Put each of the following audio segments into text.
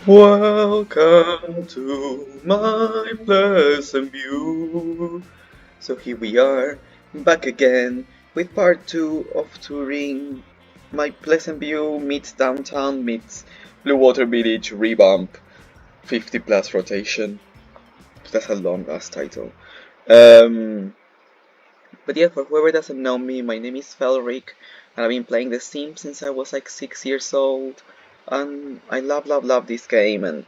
Welcome to my Pleasantview. So here we are, back again with part 2 of touring my Pleasantview meets downtown meets Bluewater Village revamp 50 plus rotation. That's a long ass title. Um, but yeah, for whoever doesn't know me, my name is Felric, and I've been playing The Sims since I was like 6 years old. And I love this game. And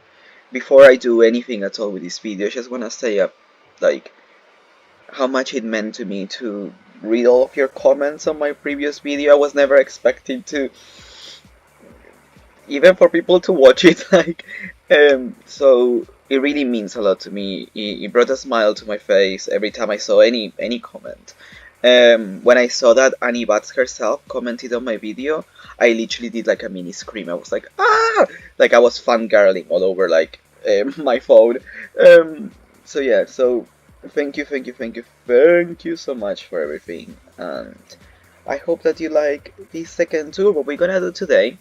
before I do anything at all with this video, I just wanna say like how much it meant to me to read all of your comments on my previous video. I was never expecting to, even for people to watch it. So it really means a lot to me. It brought a smile to my face every time I saw any comment. When I saw that Annie Batts herself commented on my video, I literally did like a mini scream. I was like, ah! Like I was fangirling all over like my phone. So yeah, so thank you so much for everything. And I hope that you like this second tour. What we're gonna do today,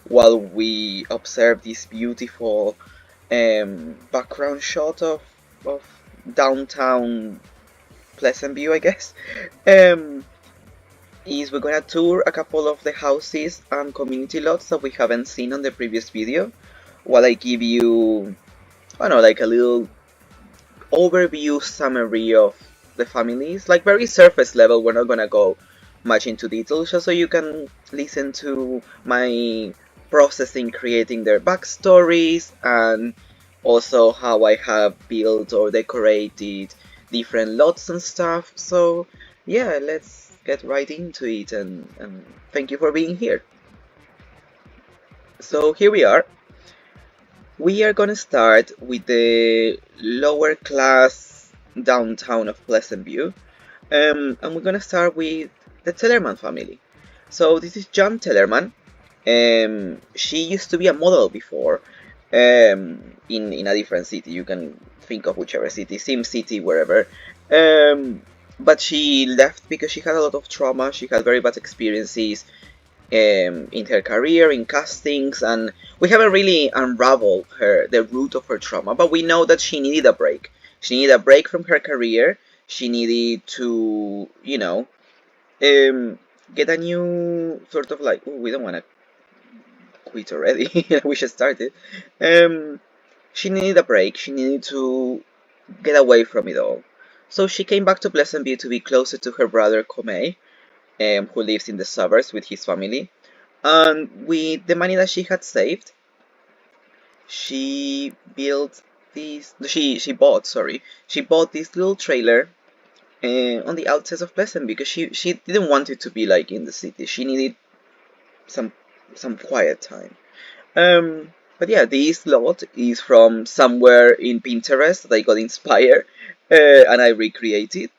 while we observe this beautiful background shot of downtown Pleasantview, I guess, um, is we're gonna tour a couple of the houses and community lots that we haven't seen on the previous video, while I give you, I don't know, like a little overview summary of the families, like very surface level. We're not gonna go much into details, just so you can listen to my process in creating their backstories and also how I have built or decorated different lots and stuff. So yeah, let's get right into it, and thank you for being here. So here we are. We are gonna start with the lower class downtown of Pleasantview, and we're gonna start with the Tellerman family. So this is John Tellerman. She used to be a model before, in a different city. You can think of whichever city, Sim City, wherever. Um, but she left because she had a lot of trauma. She had very bad experiences in her career, in castings, and we haven't really unraveled the root of her trauma. But we know that she needed a break. She needed a break from her career. She needed to, um, get a new sort of like. Ooh, we don't want to quit already. We should start it. Um, she needed a break. She needed to get away from it all. So she came back to Pleasantview to be closer to her brother Komei, who lives in the suburbs with his family. And with the money that she had saved, she built this. She bought, sorry, she bought this little trailer on the outskirts of Pleasant because she didn't want it to be like in the city. She needed some some quiet time. But yeah, this lot is from somewhere in Pinterest that I got inspired, and I recreated.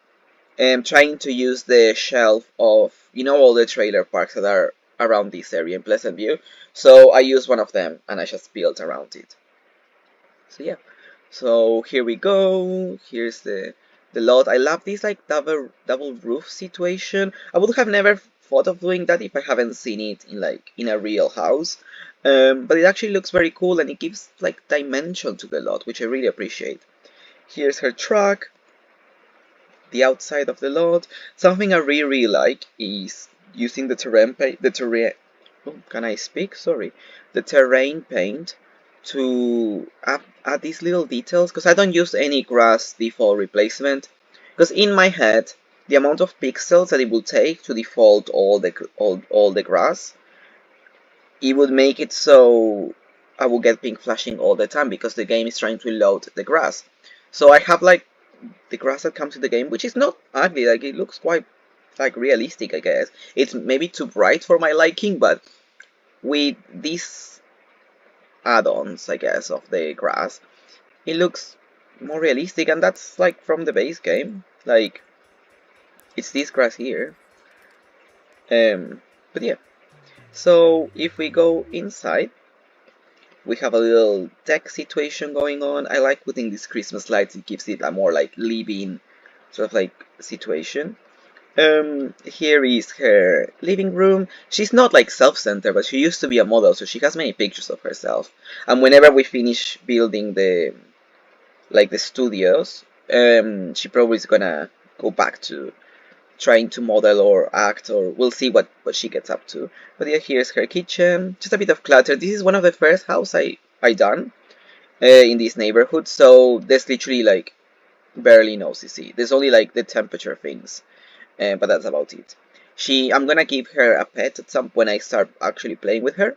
Trying to use the shelf of all the trailer parks that are around this area in Pleasantview. So I used one of them and I just built around it. So yeah. So here we go. Here's the lot. I love this like double roof situation. I would have never thought of doing that if I haven't seen it in a real house. But it actually looks very cool and it gives like dimension to the lot, which I really appreciate. Here's her truck, the outside of the lot. Something I really like is using the oh, can I speak? Sorry. The terrain paint to add these little details because I don't use any grass default replacement because in my head the amount of pixels that it will take to default all the grass, it would make it so I will get pink flashing all the time because the game is trying to load the grass. So I have like the grass that comes in the game, which is not ugly. Like it looks quite like realistic, I guess. It's maybe too bright for my liking, but with these add-ons, I guess, of the grass, it looks more realistic, and that's like from the base game. Like it's this grass here. But yeah. So if we go inside, we have a little deck situation going on. I like putting these Christmas lights. It gives it a more like living sort of like situation. Here is her living room. She's not like self-centered, but she used to be a model, so she has many pictures of herself. And whenever we finish building the studios, she probably is gonna go back to trying to model or act, or we'll see what she gets up to. But yeah, here's her kitchen. Just a bit of clutter. This is one of the first house I done in this neighborhood, so there's literally like barely no CC. There's only like the temperature things, but that's about it. I'm gonna give her a pet at some when I start actually playing with her.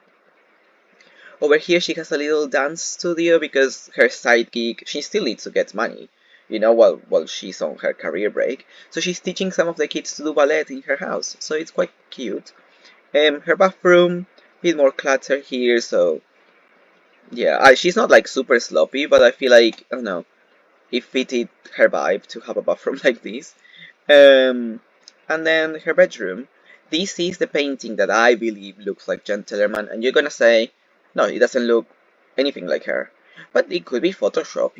Over here, she has a little dance studio because her side gig, she still needs to get money, while she's on her career break. So she's teaching some of the kids to do ballet in her house. So it's quite cute. Her bathroom, a bit more clutter here. So yeah, she's not like super sloppy, but I feel like I don't know, it fitted her vibe to have a bathroom like this. Um, and then her bedroom. This is the painting that I believe looks like Jen Tellerman, and you're gonna say, no, it doesn't look anything like her. But it could be Photoshop,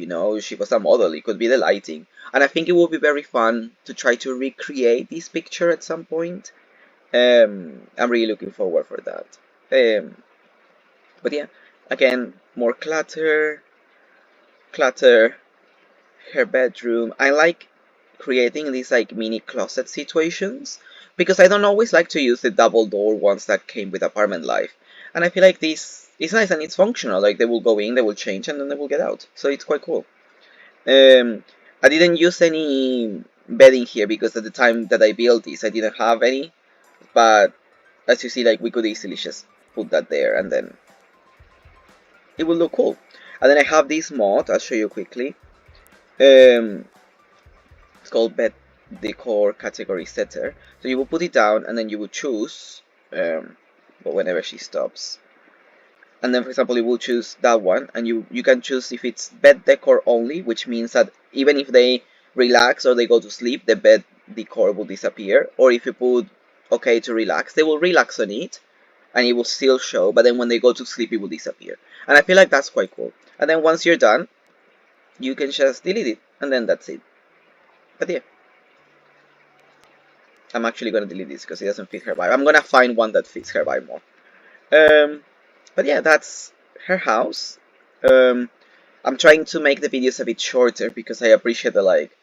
she was a model, it could be the lighting. And I think it would be very fun to try to recreate this picture at some point. I'm really looking forward for that. But yeah, again, more clutter, her bedroom. I like creating these like mini closet situations because I don't always like to use the double door ones that came with apartment life. And I feel like this is nice and it's functional. Like they will go in, they will change, and then they will get out. So it's quite cool. Um, I didn't use any bedding here because at the time that I built this, I didn't have any. But as you see, like we could easily just put that there, and then it will look cool. And then I have this mod. I'll show you quickly. Um, It's called bed decor category setter. So you will put it down and then you will choose, but whenever she stops. And then for example you will choose that one and you can choose if it's bed decor only, which means that even if they relax or they go to sleep, the bed decor will disappear. Or if you put okay to relax, they will relax on it and it will still show, but then when they go to sleep it will disappear. And I feel like that's quite cool. And then once you're done, you can just delete it and then that's it. But yeah. I'm actually gonna delete this because it doesn't fit her vibe. I'm gonna find one that fits her vibe more. Um, but yeah, that's her house. Um, I'm trying to make the videos a bit shorter because I appreciate the like.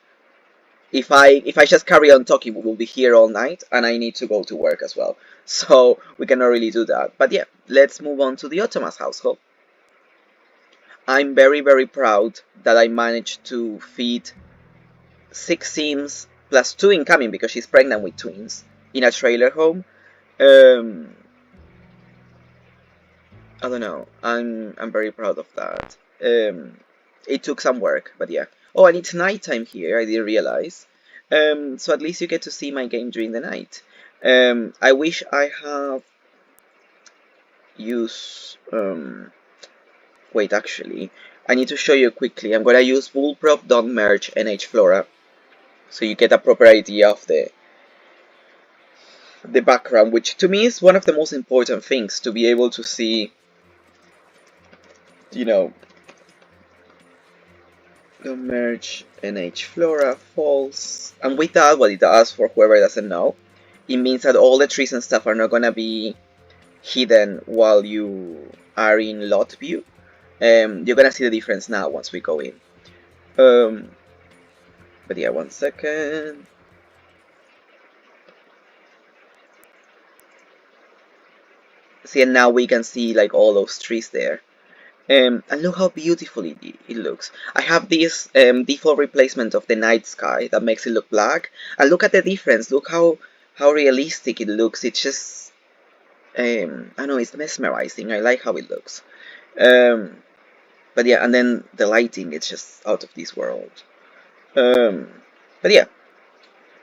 If I just carry on talking, we will be here all night, and I need to go to work as well. So we cannot really do that. But yeah, let's move on to the Ottomas household. I'm very proud that I managed to feed 6 Sims plus 2 incoming because she's pregnant with twins in a trailer home. Um, I don't know. I'm very proud of that. It took some work, but yeah. Oh, and it's nighttime here. I didn't realize. So at least you get to see my game during the night. I wish I have used. Wait, actually, I need to show you quickly. I'm gonna use bullprop.merge nh flora, so you get a proper idea of the background, which to me is one of the most important things to be able to see. You know, the merge nh flora false, and with that what it does for whoever doesn't know, it means that all the trees and stuff are not gonna be hidden while you are in lot view. You're gonna see the difference now once we go in. But yeah, 1 second. See, and now we can see like all those trees there. And look how beautiful it looks. I have this default replacement of the night sky that makes it look black. And look at the difference. Look how realistic it looks. It's just, I know, it's mesmerizing. I like how it looks. But yeah, and then the lighting, it's just out of this world. But yeah,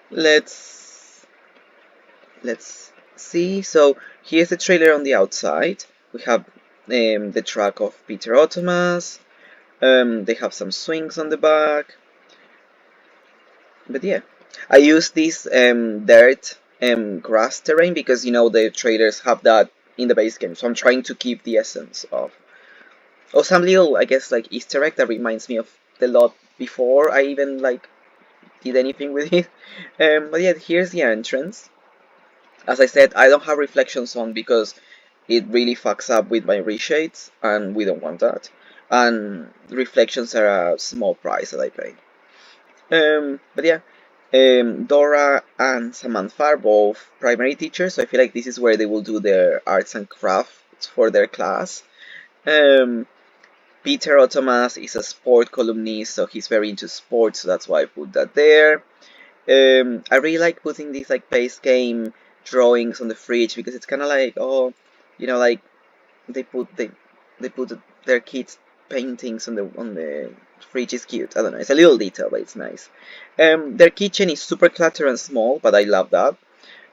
let's see. So here's the trailer on the outside. We have the track of Peter Ottomas. They have some swings on the back. But yeah, I use this dirt grass terrain because the trailers have that in the base game. So I'm trying to keep the essence of. Some little, I guess, like Easter egg that reminds me of the lot before I even like did anything with it. But yeah, here's the entrance. As I said, I don't have reflections on because it really fucks up with my reshades, and we don't want that. And reflections are a small price that I pay. But yeah, Dora and Samantha are both primary teachers, so I feel like this is where they will do their arts and crafts for their class. Um, Peter Ottomas is a sport columnist, so he's very into sports, so that's why I put that there. I really like putting these like base game drawings on the fridge because it's kind of like, oh, like they put they put their kids paintings on the fridge is cute. I don't know, it's a little detail, but it's nice. Their kitchen is super cluttered and small, but I love that.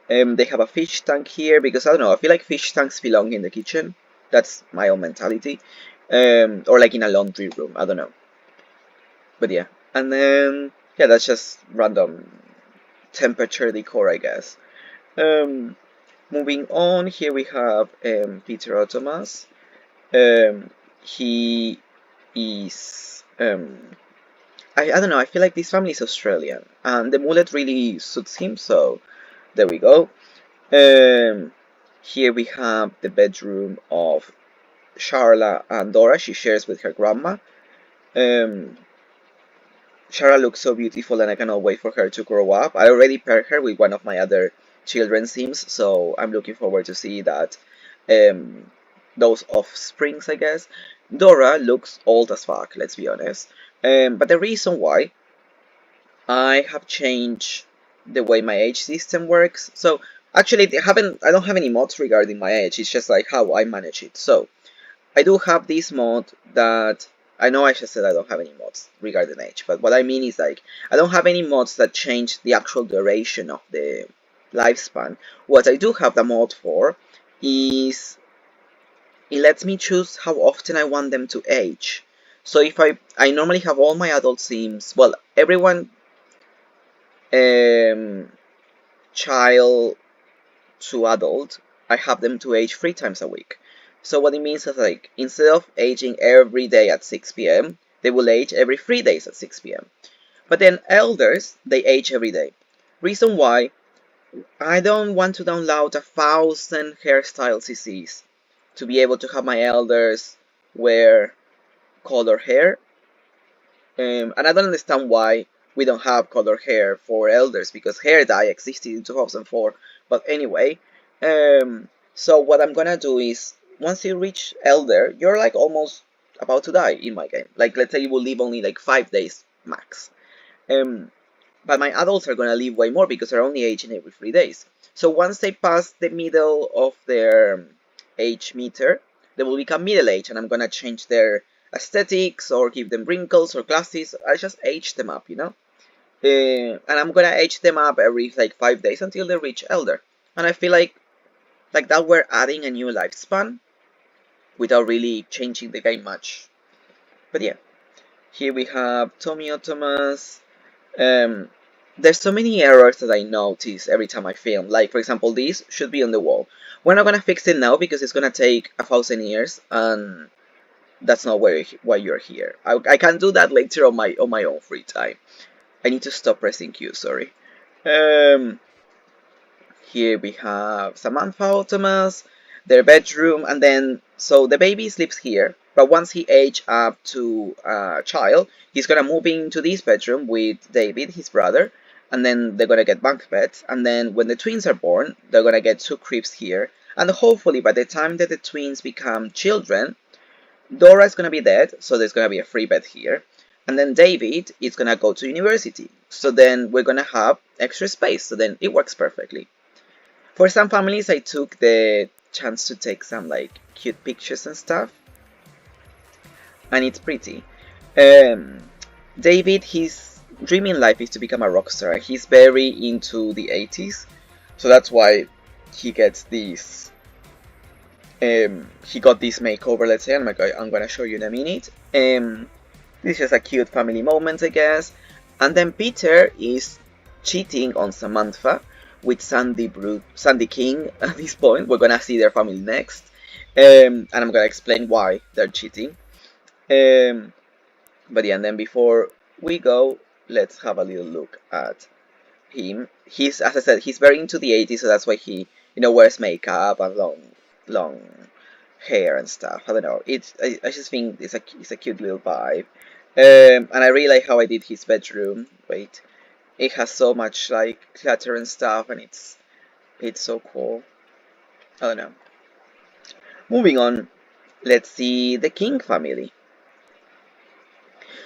They have a fish tank here because I don't know, I feel like fish tanks belong in the kitchen. That's my own mentality. Or like in a laundry room, I don't know. But yeah, and then yeah, that's just random temperature decor, I guess. Um, Moving on, here we have Peter Ottomas. He is I don't know, I feel like this family is Australian and the mullet really suits him, so there we go. Here we have the bedroom of Charla and Dora. She shares with her grandma. um, Shara looks so beautiful and I cannot wait for her to grow up. I already paired her with one of my other children's sims, so I'm looking forward to see that um, those offsprings, I guess. Dora looks old as fuck, let's be honest. But the reason why I have changed the way my age system works. So actually, I don't have any mods regarding my age. It's just like how I manage it. So I do have this mod that I know I just said I don't have any mods regarding age, but what I mean is like I don't have any mods that change the actual duration of the lifespan. What I do have the mod for is it lets me choose how often I want them to age. So if I normally have all my adult sims, well, everyone um child to adult, I have them to age 3 times a week. So what it means is like instead of aging every day at 6 p.m., they will age every 3 days at 6 p.m. But then elders, they age every day. Reason why I don't want to download 1,000 hairstyle CCs to be able to have my elders wear color hair. And I don't understand why we don't have color hair for elders because hair dye existed in 2004. But anyway, so what I'm gonna do is once you reach elder, you're like almost about to die in my game. Like let's say you will live only like 5 days max. Um, but my adults are gonna live way more because they're only aging every 3 days. So once they pass the middle of their age meter, they will become middle age, and I'm gonna change their aesthetics or give them wrinkles or glasses. I just age them up, and I'm gonna age them up every like 5 days until they reach elder. And I feel like that we're adding a new lifespan without really changing the game much. But yeah, here we have Tommy Ottomas. Um, there's so many errors that I notice every time I film. Like, for example, this should be on the wall. We're not gonna fix it now because it's gonna take 1,000 years, and that's not why you're here. I can do that later on my own free time. I need to stop pressing Q. Sorry. Um, Here we have Samantha Ottomas, their bedroom, and then so the baby sleeps here. But once he age up to a child, he's gonna move into this bedroom with David, his brother, and then they're gonna get bunk beds. And then when the twins are born, they're gonna get 2 cribs here. And hopefully, by the time that the twins become children, Dora is gonna be dead, so there's gonna be a free bed here. And then David is gonna go to university. So then we're gonna have extra space. So then it works perfectly. For some families, I took the chance to take some like cute pictures and stuff, and it's pretty. Um, David, his dream in life is to become a rock star. He's very into the 80s, so that's why he gets this. He got this makeover. Let's say, I'm gonna show you in a minute. This is just a cute family moment, I guess. And then Peter is cheating on Samantha with Sandy King at this point. We're gonna see their family next. And I'm gonna explain why they're cheating. But yeah, and then before we go, let's have a little look at him. He's, as I said, he's very into the 80s, so that's why he, wears makeup and long hair and stuff. I don't know. I just think it's a cute little vibe. And I really like how I did his bedroom. Wait, it has so much like clutter and stuff, and it's so cool. I don't know. Moving on, let's see the King family.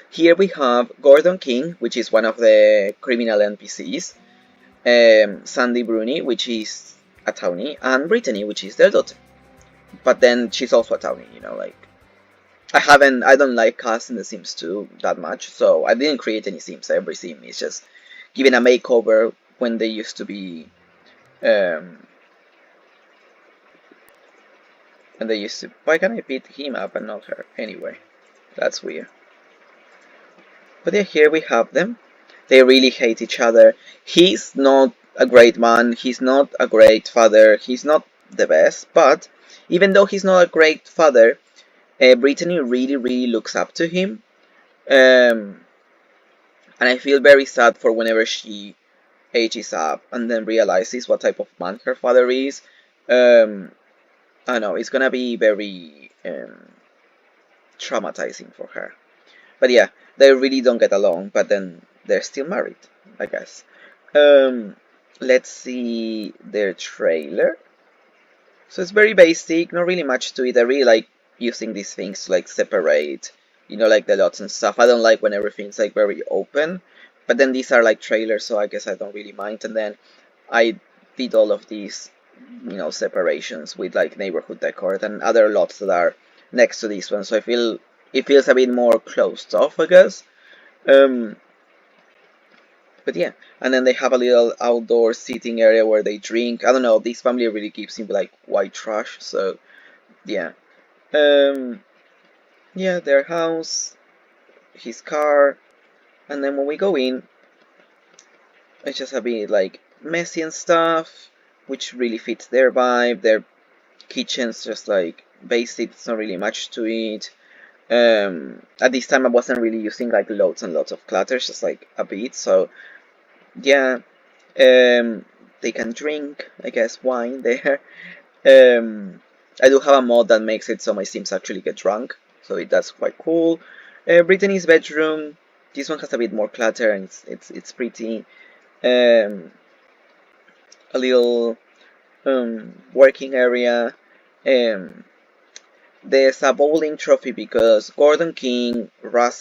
Here we have Gordon King, which is one of the criminal NPCs, Sandy Bruni, which is a townie, and Brittany, which is their daughter. But then she's also a townie, like I don't like casting the Sims 2 that much, so I didn't create any Sims. Every Sim is just given a makeover when they used to be, um, and they used to. Why can't I beat him up and not her? Anyway, that's weird. But yeah, here we have them. They really hate each other. He's not a great man. He's not a great father. He's not the best. But even though he's not a great father, Brittany really, really looks up to him. And I feel very sad for whenever she ages up and then realizes what type of man her father is. Um, I don't know. It's gonna be very traumatizing for her. But yeah, they really don't get along, but then they're still married, I guess. Um, let's see their trailer. So it's very basic, not really much to it. I really like using these things to like separate, like the lots and stuff. I don't like when everything's like very open, but then these are like trailers, so I guess I don't really mind. And then I did all of these, separations with like neighborhood decor and other lots that are next to this one. So I feel it feels a bit more closed off, I guess. Um, but yeah, and then they have a little outdoor seating area where they drink. I don't know. This family really keeps him like white trash. So yeah, um, yeah, their house, his car, and then when we go in, it's just a bit like messy and stuff, which really fits their vibe. Their kitchen's just like basic. It's not really much to it. At this time I wasn't really using like loads and lots of clutter, just like a bit. So yeah, they can drink, I guess, wine there. I do have a mod that makes it so my Sims actually get drunk, so that's quite cool. Brittany's bedroom. This one has a bit more clutter and it's pretty. Um, a little working area. Um, there's a bowling trophy because Gordon King,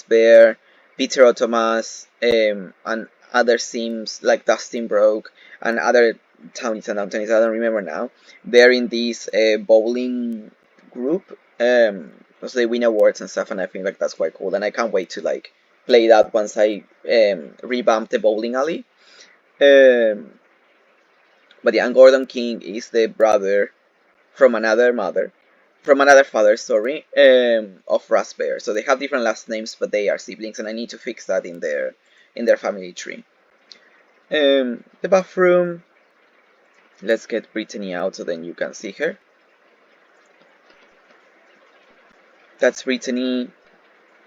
Bear, Peter Ottomas, and other Sims like Dustin Broke and other townies and townies, I don't remember now. They're in this bowling group. So they win awards and stuff, and I think like that's quite cool. And I can't wait to like play that once I revamp the bowling alley. Um, but yeah, and Gordon King is the brother from another mother, from another father, sorry, of Bear. So they have different last names, but they are siblings, and I need to fix that in their family tree. The bathroom. Let's get Brittany out so then you can see her. That's Brittany.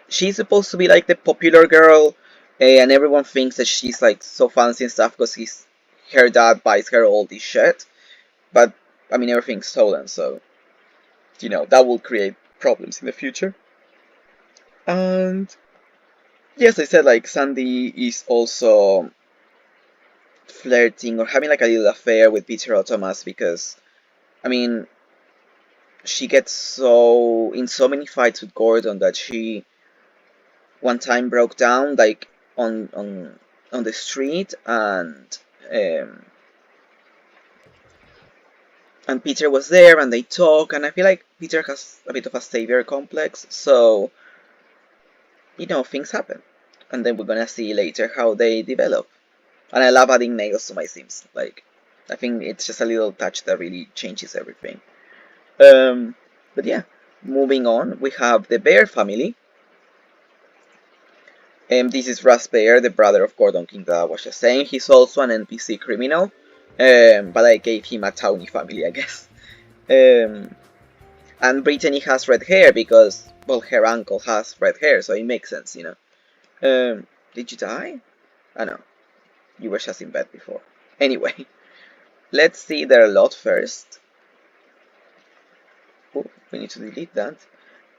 She's supposed to be like the popular girl, and everyone thinks that she's like so fancy and stuff because her dad buys her all this shit. But I mean, everything's stolen, so that will create problems in the future. And yes, I said like Sandy is also flirting or having like a little affair with Peter Ottomas because I mean she gets so in so many fights with Gordon that she one time broke down like on the street um and Peter was there and they talk and I feel like Peter has a bit of a savior complex, so things happen and then we're gonna see later how they develop. And I love adding nails to my Sims. Like, I think it's just a little touch that really changes everything. But yeah, moving on, we have the Bear family. This is Bear, the brother of Gordon King that I was just saying. He's also an NPC criminal, but I gave him a townie family, I guess. And Brittany has red hair because, well, her uncle has red hair, so it makes sense. Did you die? I know, you were just in bed before. Anyway, let's see their lot first. Oh, we need to delete that.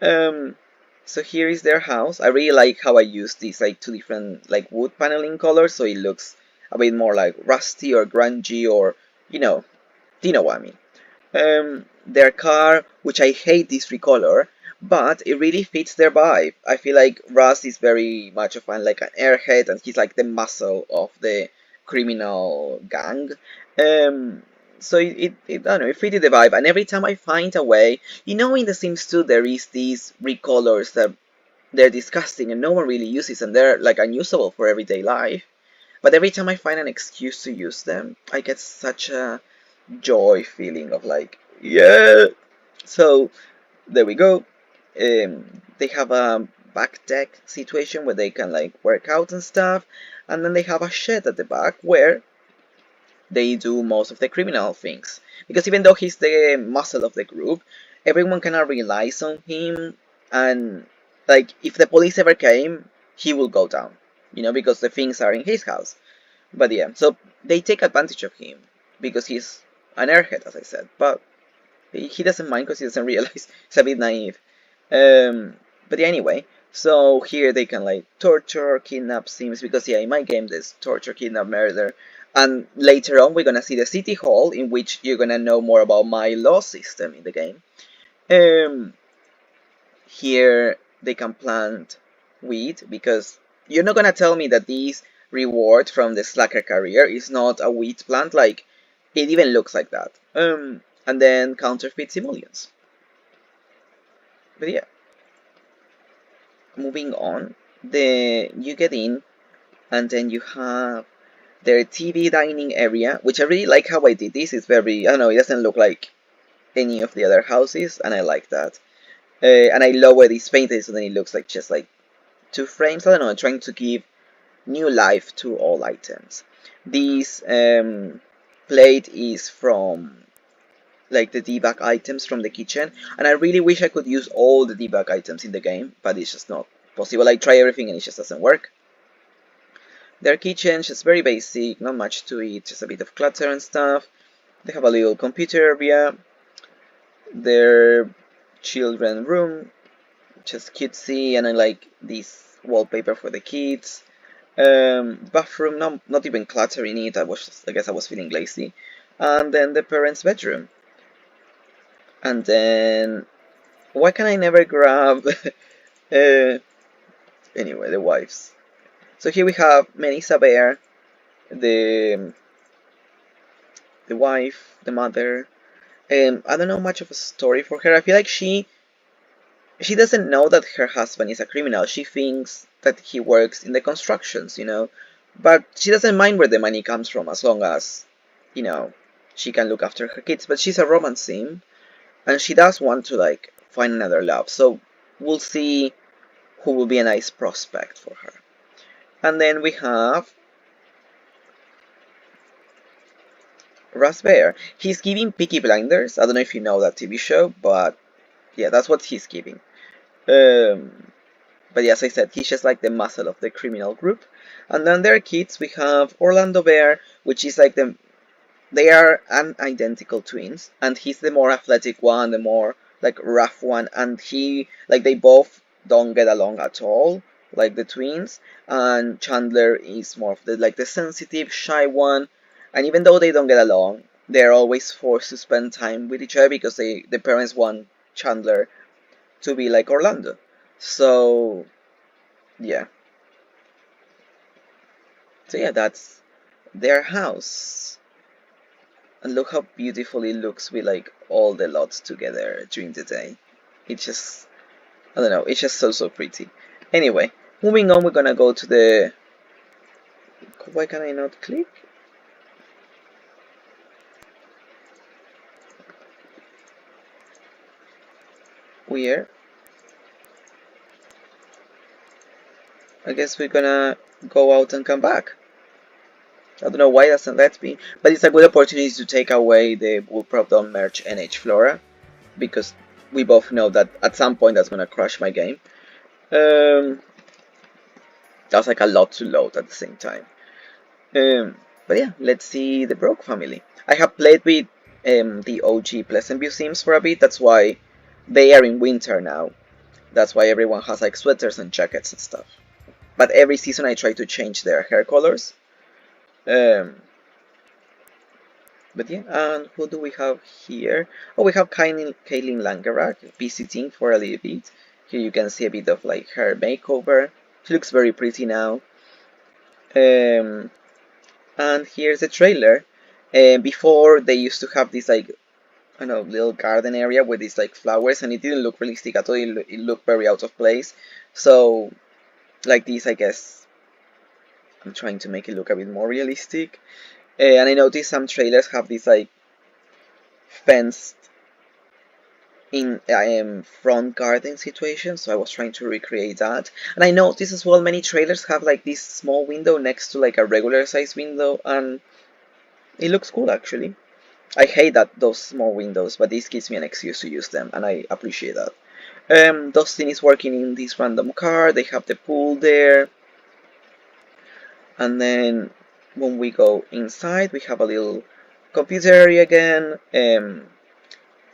Um, so here is their house. I really like how I use these like two different like wood paneling colors, so it looks a bit more like rusty or grungy, or you know what I mean. Their car, which I hate this recolor, but it really fits their vibe. I feel like Russ is very much of like an airhead, and he's like the muscle of the criminal gang. Um, so I don't know, it fitted the vibe. And every time I find a way, in The Sims 2 there is these recolors that they're disgusting and no one really uses, and they're like unusable for everyday life. But every time I find an excuse to use them, I get such a joy feeling of like, yeah. So there we go. They have a back deck situation where they can like work out and stuff, and then they have a shed at the back where they do most of the criminal things. Because even though he's the muscle of the group, everyone kind of relies on him, and like if the police ever came, he will go down, because the things are in his house. But yeah, so they take advantage of him because he's an airhead, as I said. But he doesn't mind because he doesn't realize he's a bit naive. But yeah, anyway, so here they can like torture, kidnap Sims, because yeah, in my game there's torture, kidnap, murder. And later on we're gonna see the city hall, in which you're gonna know more about my law system in the game. Um, Here they can plant wheat, because you're not gonna tell me that this reward from the slacker career is not a wheat plant. Like, it even looks like that. And then counterfeit simoleons. But yeah, moving on, you get in, and then you have their TV dining area, which I really like how I did this. It's very, I don't know, it doesn't look like any of the other houses, and I like that. And I love where this painted, so then it looks like just like two frames. I don't know, trying to give new life to all items. This plate is from like the debug items from the kitchen, and I really wish I could use all the debug items in the game, but it's just not possible. I try everything and it just doesn't work. Their kitchen, just very basic, not much to it, just a bit of clutter and stuff. They have a little computer area. Their children room, just cutesy, and I like this wallpaper for the kids. Bathroom, not even clutter in it. I guess I was feeling lazy. And then the parents' bedroom. And then, why can I never grab? Anyway, the wives. So here we have Melissa Bear, the wife, the mother. I don't know much of a story for her. I feel like she doesn't know that her husband is a criminal. She thinks that he works in the constructions. But she doesn't mind where the money comes from, as long as, she can look after her kids. But she's a romance sim, and she does want to like find another love. So we'll see who will be a nice prospect for her. And then we have Russ Bear. He's giving Peaky Blinders. I don't know if you know that TV show, but yeah, that's what he's giving. But yeah, as I said, he's just like the muscle of the criminal group. And then there are kids. We have Orlando Bear, which is like they are identical twins, and he's the more athletic one, the more like rough one, and they both don't get along at all, like the twins. And Chandler is more of the sensitive, shy one, and even though they don't get along, they're always forced to spend time with each other because the parents want Chandler to be like Orlando. So yeah. So yeah, that's their house. And look how beautiful it looks with like all the lots together during the day. It's just, I don't know, it's just so pretty. Anyway, moving on, we're gonna go to the, why can I not click? Weird. I guess we're gonna go out and come back. I don't know why it doesn't let me, but it's a good opportunity to take away the Will Prop Don't Merge NH Flora, because we both know that at some point that's gonna crash my game. That's like a lot to load at the same time. But yeah, let's see the Broke family. I have played with the OG Pleasantview Sims for a bit. That's why they are in winter now. That's why everyone has like sweaters and jackets and stuff. But every season I try to change their hair colors. Um, but yeah, and who do we have here? Oh, we have Kaylin Langerak visiting for a little bit. Here you can see a bit of like her makeover. She looks very pretty now. Um, and here's the trailer. Before they used to have this like I don't know little garden area with these like flowers, and it didn't look realistic at all. It looked very out of place. So like this, I guess I'm trying to make it look a bit more realistic. And I noticed some trailers have this like fenced in front garden situation, so I was trying to recreate that. And I noticed as well many trailers have like this small window next to like a regular size window, and it looks cool actually. I hate that those small windows, but this gives me an excuse to use them, and I appreciate that. Dustin is working in this random car. They have the pool there, and then when we go inside, we have a little computer area again.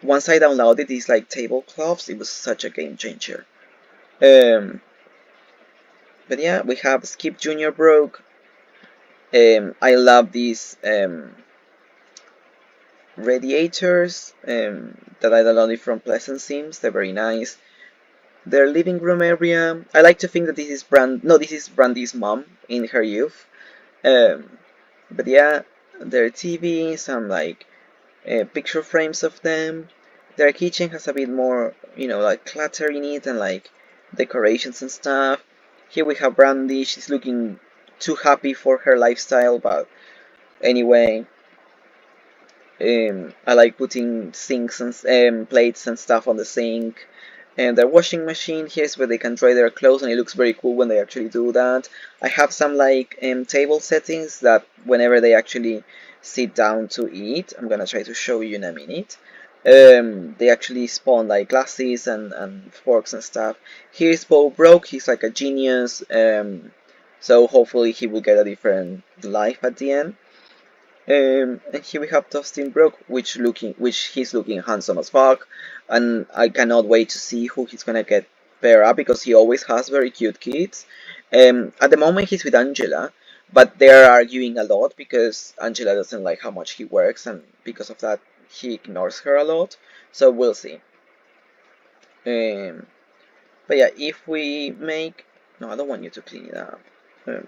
Once I downloaded these like tablecloths, it was such a game changer. Um, but yeah, we have Skip Junior Broke. I love these radiators that I downloaded from Pleasant Sims. They're very nice. Their living room area. I like to think that this is this is Brandy's mom in her youth. Um, but yeah, their TV, some like picture frames of them. Their kitchen has a bit more, like clutter in it and like decorations and stuff. Here we have Brandy. She's looking too happy for her lifestyle, but anyway, I like putting sinks and plates and stuff on the sink. And their washing machine, here's where they can dry their clothes, and it looks very cool when they actually do that. I have some like table settings that whenever they actually sit down to eat, I'm gonna try to show you in a minute. They actually spawn like glasses and forks and stuff. Here's Bo Broke, he's like a genius, so hopefully he will get a different life at the end. And here we have Dustin Brook, which he's looking handsome as fuck, and I cannot wait to see who he's gonna get pair up because he always has very cute kids. At the moment he's with Angela, but they're arguing a lot because Angela doesn't like how much he works, and because of that he ignores her a lot. So we'll see. Um, but yeah, if we make no, I don't want you to clean it up. Um,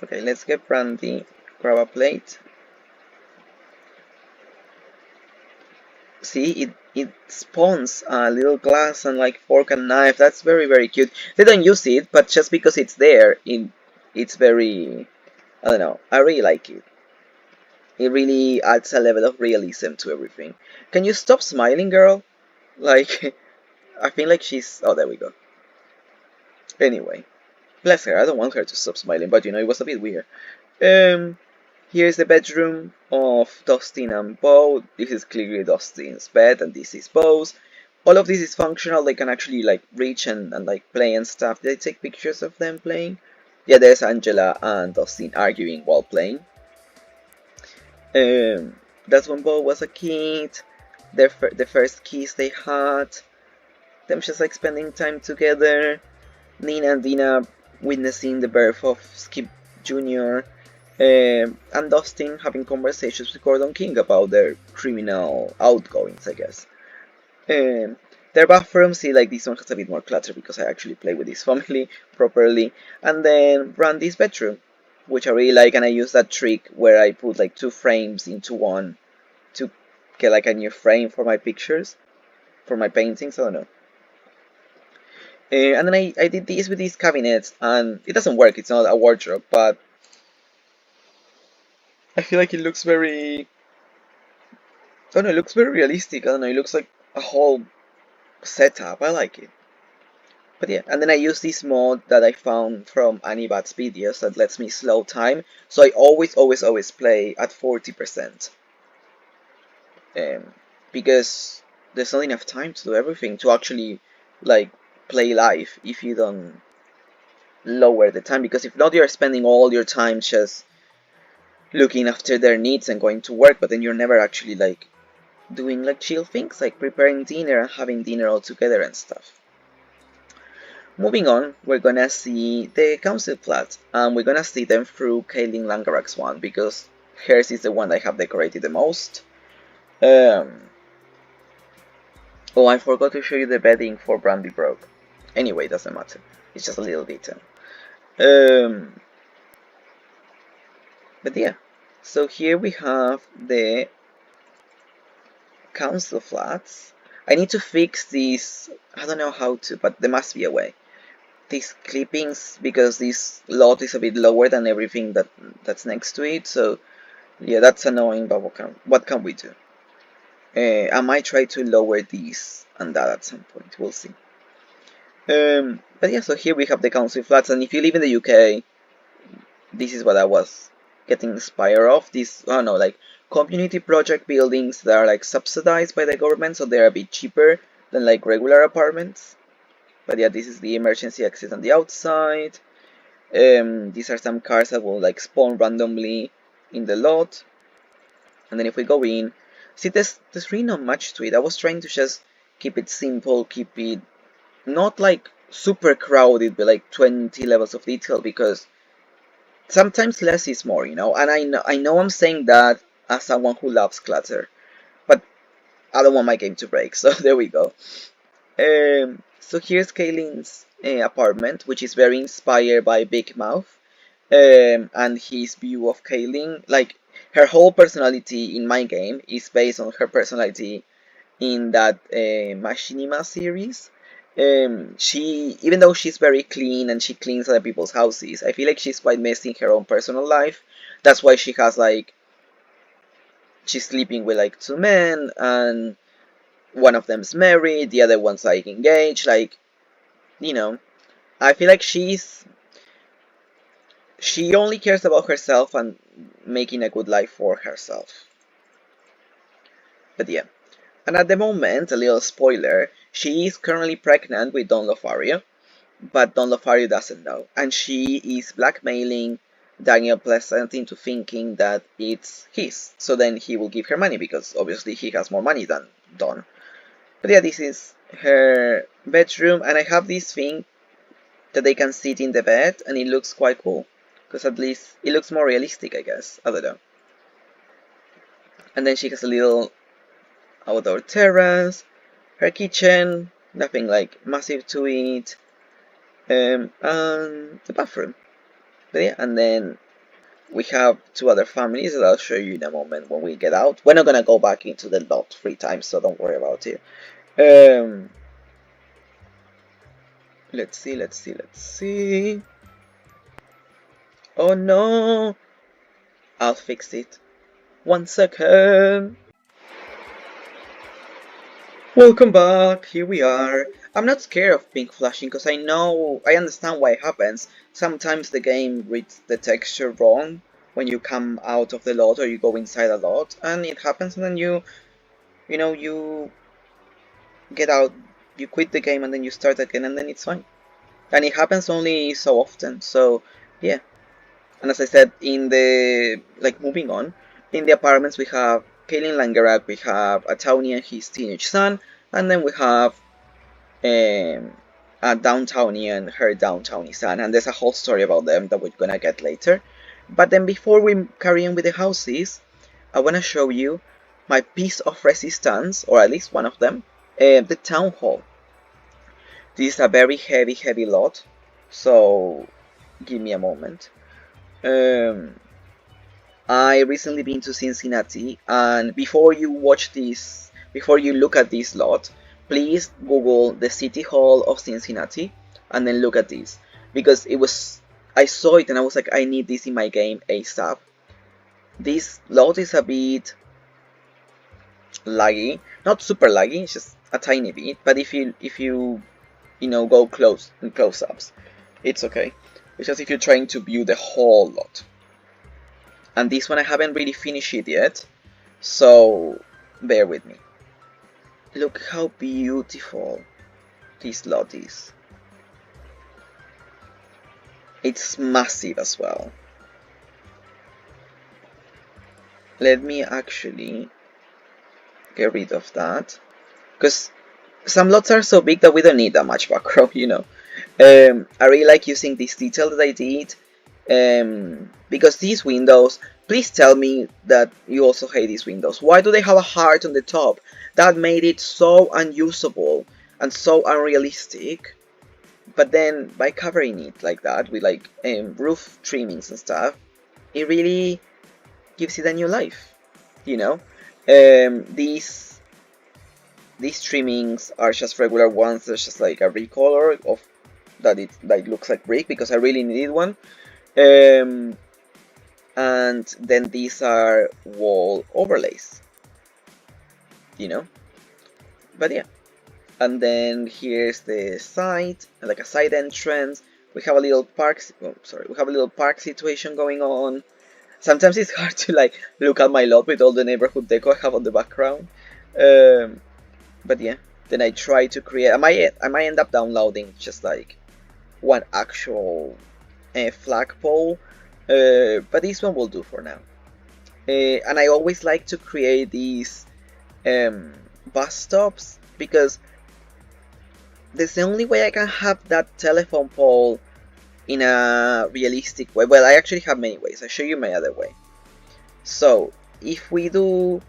okay, let's get Brandy. Grab a plate. See, it spawns a little glass and like fork and knife. That's very cute. They don't use it, but just because it's there, it's very, I don't know. I really like it. It really adds a level of realism to everything. Can you stop smiling, girl? Like, I feel like she's. Oh, there we go. Anyway, bless her. I don't want her to stop smiling, but it was a bit weird. Um, Here's the bedroom of Dustin and Bo. This is clearly Dustin's bed, and this is Bo's. All of this is functional. They can actually like reach and like play and stuff. Did I take pictures of them playing? Yeah, there's Angela and Dustin arguing while playing. That's when Bo was a kid. The first kiss they had. Them just like spending time together. Nina and Dina witnessing the birth of Skip Jr. And Dustin having conversations with Gordon King about their criminal outgoings, I guess. Um, their bathroom, see, like this one has a bit more clutter because I actually play with this family properly. And then Brandy's bedroom, which I really like, and I use that trick where I put like two frames into one to get like a new frame for my pictures, for my paintings, I don't know. And then I did this with these cabinets, and it doesn't work, it's not a wardrobe, but I feel like it looks very. I don't know, it looks very realistic. I don't know, it looks like a whole setup. I like it. But yeah, and then I use this mod that I found from Anibat's videos that lets me slow time. So I always play at 40%. Um, because there's not enough time to do everything to actually like play live if you don't lower the time. Because if not, you're spending all your time just looking after their needs and going to work, but then you're never actually like doing like chill things like preparing dinner and having dinner all together and stuff. Moving on, we're gonna see the council flats, and we're gonna see them through Kaylin Langarak's one because hers is the one I have decorated the most. Oh, I forgot to show you the bedding for Brandy Broke. Anyway, doesn't matter. It's just a little detail. Um, but yeah, so here we have the council flats. I need to fix these. I don't know how to, but there must be a way. These clippings, because this lot is a bit lower than everything that's next to it. So yeah, that's annoying. But what can we do? I might try to lower these and that at some point. We'll see. But yeah, so here we have the council flats, and if you live in the UK, this is what I was getting inspired of. These, I don't know, like community project buildings that are like subsidized by the government, so they're a bit cheaper than like regular apartments. But yeah, this is the emergency exit on the outside. These are some cars that will like spawn randomly in the lot. And then if we go in, see, there's really not much to it. I was trying to just keep it simple, keep it not like super crowded, but like 20 levels of detail, because sometimes less is more, you know. And I know I'm saying that as someone who loves clutter, but I don't want my game to break. So there we go. So here's Kaylin's apartment, which is very inspired by Big Mouth, and his view of Kaylin. Like her whole personality in my game is based on her personality in that Machinima series. She, even though she's very clean and she cleans other people's houses, I feel like she's quite messy in her own personal life. That's why she has like she's sleeping with like two men, and one of them's married, the other one's like engaged. Like, you know, I feel like she only cares about herself and making a good life for herself. But yeah. And at the moment, a little spoiler, she is currently pregnant with Don Lothario, but Don Lothario doesn't know. And she is blackmailing Daniel Pleasant into thinking that it's his. So then he will give her money because obviously he has more money than Don. But yeah, this is her bedroom, and I have this thing that they can sit in the bed, and it looks quite cool. Because at least it looks more realistic, I guess. I don't know. And then she has a little outdoor terrace, her kitchen, nothing like massive to it, and the bathroom. But yeah, and then we have two other families that I'll show you in a moment when we get out. We're not gonna go back into the lot 3 times, so don't worry about it. Um, let's see. Oh no! I'll fix it. 1 second. Welcome back, here we are. I'm not scared of pink flashing because I understand why it happens. Sometimes the game reads the texture wrong when you come out of the lot or you go inside a lot, and it happens, and then you get out, you quit the game and then you start again, and then it's fine. And it happens only so often, so yeah. And as I said, in the, like, moving on, in the apartments we have Kaylin Langerak, we have a townie and his teenage son, and then we have a downtownie and her downtownie son, and there's a whole story about them that we're gonna get later. But then before we carry on with the houses, I wanna show you my piece of resistance, or at least one of them, the town hall. This is a very heavy lot, so give me a moment. I recently been to Cincinnati, and before you look at this lot, please Google the City Hall of Cincinnati, and then look at this, because I saw it and I was like, I need this in my game ASAP. This lot is a bit laggy, not super laggy, it's just a tiny bit, but if you go close-ups, it's okay. It's just if you're trying to view the whole lot. And this one I haven't really finished it yet, so bear with me. Look how beautiful this lot is. It's massive as well. let me actually get rid of that, because some lots are so big that we don't need that much background, you know. I really like using this detail that I did, because these windows, please tell me that you also hate these windows. Why do they have a heart on the top? That made it so unusable and so unrealistic. But then by covering it like that with like roof trimmings and stuff, it really gives it a new life, you know. These trimmings are just regular ones. There's just like a recolor of that it looks like brick because I really needed one. Um, and then these are wall overlays, you know. But yeah, and then here's the side, like a side entrance. We have a little park. Oh, sorry, we have a little park situation going on. Sometimes it's hard to like look at my lot with all the neighborhood deco I have on the background. Um, but yeah, then I try to create. I might end up downloading just like one actual flagpole, but this one will do for now. And I always like to create these bus stops because that's the only way I can have that telephone pole in a realistic way. Well, I actually have many ways. I'll show you my other way. So if we do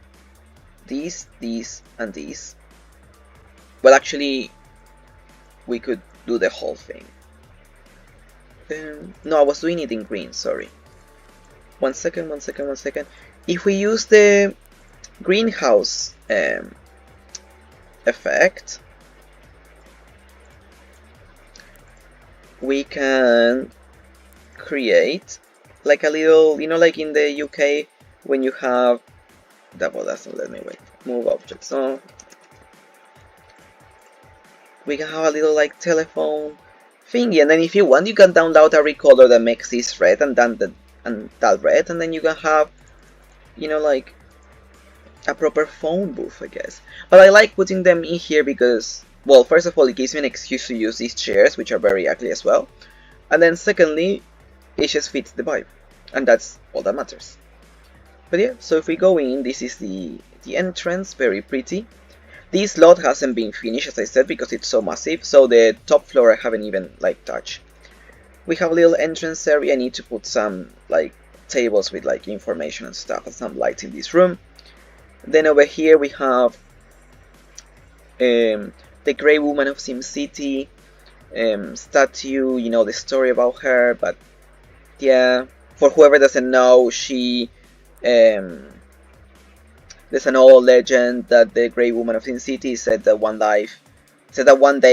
these, and these, well, actually, we could do the whole thing. No, I was doing it in green, sorry. One second. If we use the greenhouse effect, we can create like a little, you know, like in the UK when you have that. Well, doesn't let me wait. Move objects. So we can have a little like telephone thingy, and then if you want, you can download a recolor that makes this red and then that red, and then you can have, you know, like a proper phone booth, I guess. But I like putting them in here because, well, first of all, it gives me an excuse to use these chairs, which are very ugly as well. And then secondly, it just fits the vibe. And that's all that matters. But yeah, so if we go in, this is the entrance, very pretty. This lot hasn't been finished, as I said, because it's so massive, so the top floor I haven't even, like, touched. We have a little entrance area. I need to put some, like, tables with, like, information and stuff and some lights in this room. Then over here we have the Grey Woman of SimCity statue, you know, the story about her, but yeah, for whoever doesn't know, she there's an old legend that the Grey Woman of SimCity said that one day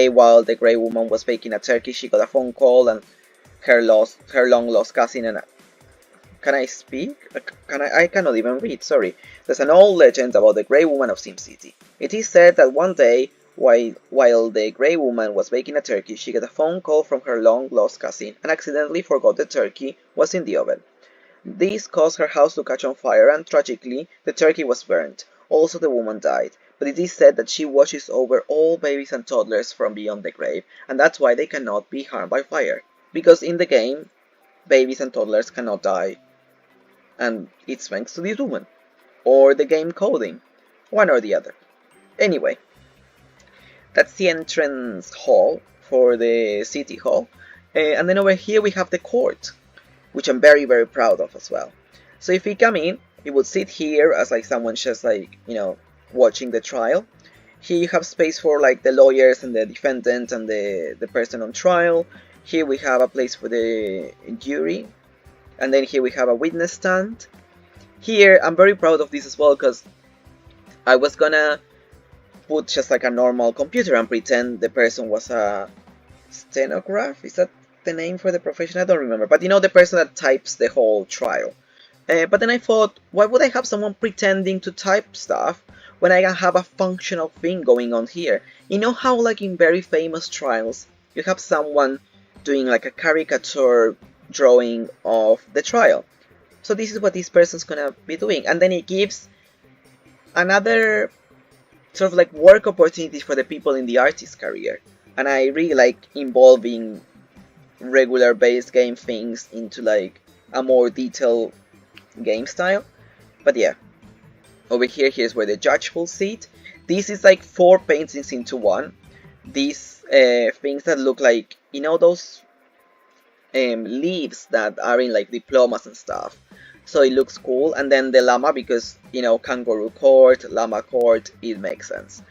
while the Grey Woman was baking a turkey, she got a phone call and her long lost cousin and can I speak? I cannot even read, sorry. There's an old legend about the Grey Woman of SimCity. It is said that one day, while the Grey Woman was baking a turkey, she got a phone call from her long-lost cousin and accidentally forgot the turkey was in the oven. This caused her house to catch on fire and, tragically, the turkey was burned. Also, the woman died, but it is said that she watches over all babies and toddlers from beyond the grave, and that's why they cannot be harmed by fire. Because in the game, babies and toddlers cannot die, and it's thanks to this woman. Or the game coding. One or the other. Anyway, that's the entrance hall for the city hall. And then over here we have the court, which I'm very, very proud of as well. So if we come in, we would sit here as like someone just like, you know, watching the trial. Here you have space for like the lawyers and the defendant and the person on trial. Here we have a place for the jury. And then here we have a witness stand. Here, I'm very proud of this as well because I was gonna put just like a normal computer and pretend the person was a stenograph. Is that the name for the profession? I don't remember. But you know, the person that types the whole trial. But then I thought, why would I have someone pretending to type stuff when I can have a functional thing going on here? You know how like in very famous trials, you have someone doing like a caricature drawing of the trial. So this is what this person's gonna be doing, and then it gives another sort of like work opportunities for the people in the artist career. And I really like involving regular based game things into like a more detailed game style. But yeah, over here, here's where the judge will sit. This is like 4 paintings into one. These things that look like, you know, those leaves that are in like diplomas and stuff. So it looks cool. And then the llama, because, you know, kangaroo court, llama court, it makes sense.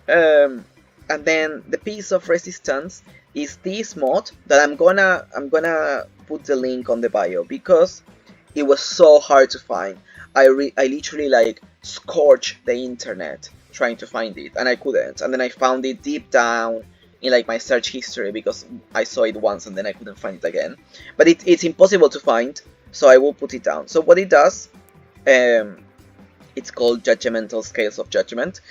And then the piece of resistance is this mod that I'm gonna put the link on the bio, because it was so hard to find. I literally like scorched the internet trying to find it, and I couldn't. And then I found it deep down in like my search history, because I saw it once and then I couldn't find it again. But it's impossible to find, so I will put it down. So what it does, it's called Judgmental Scales of Judgment.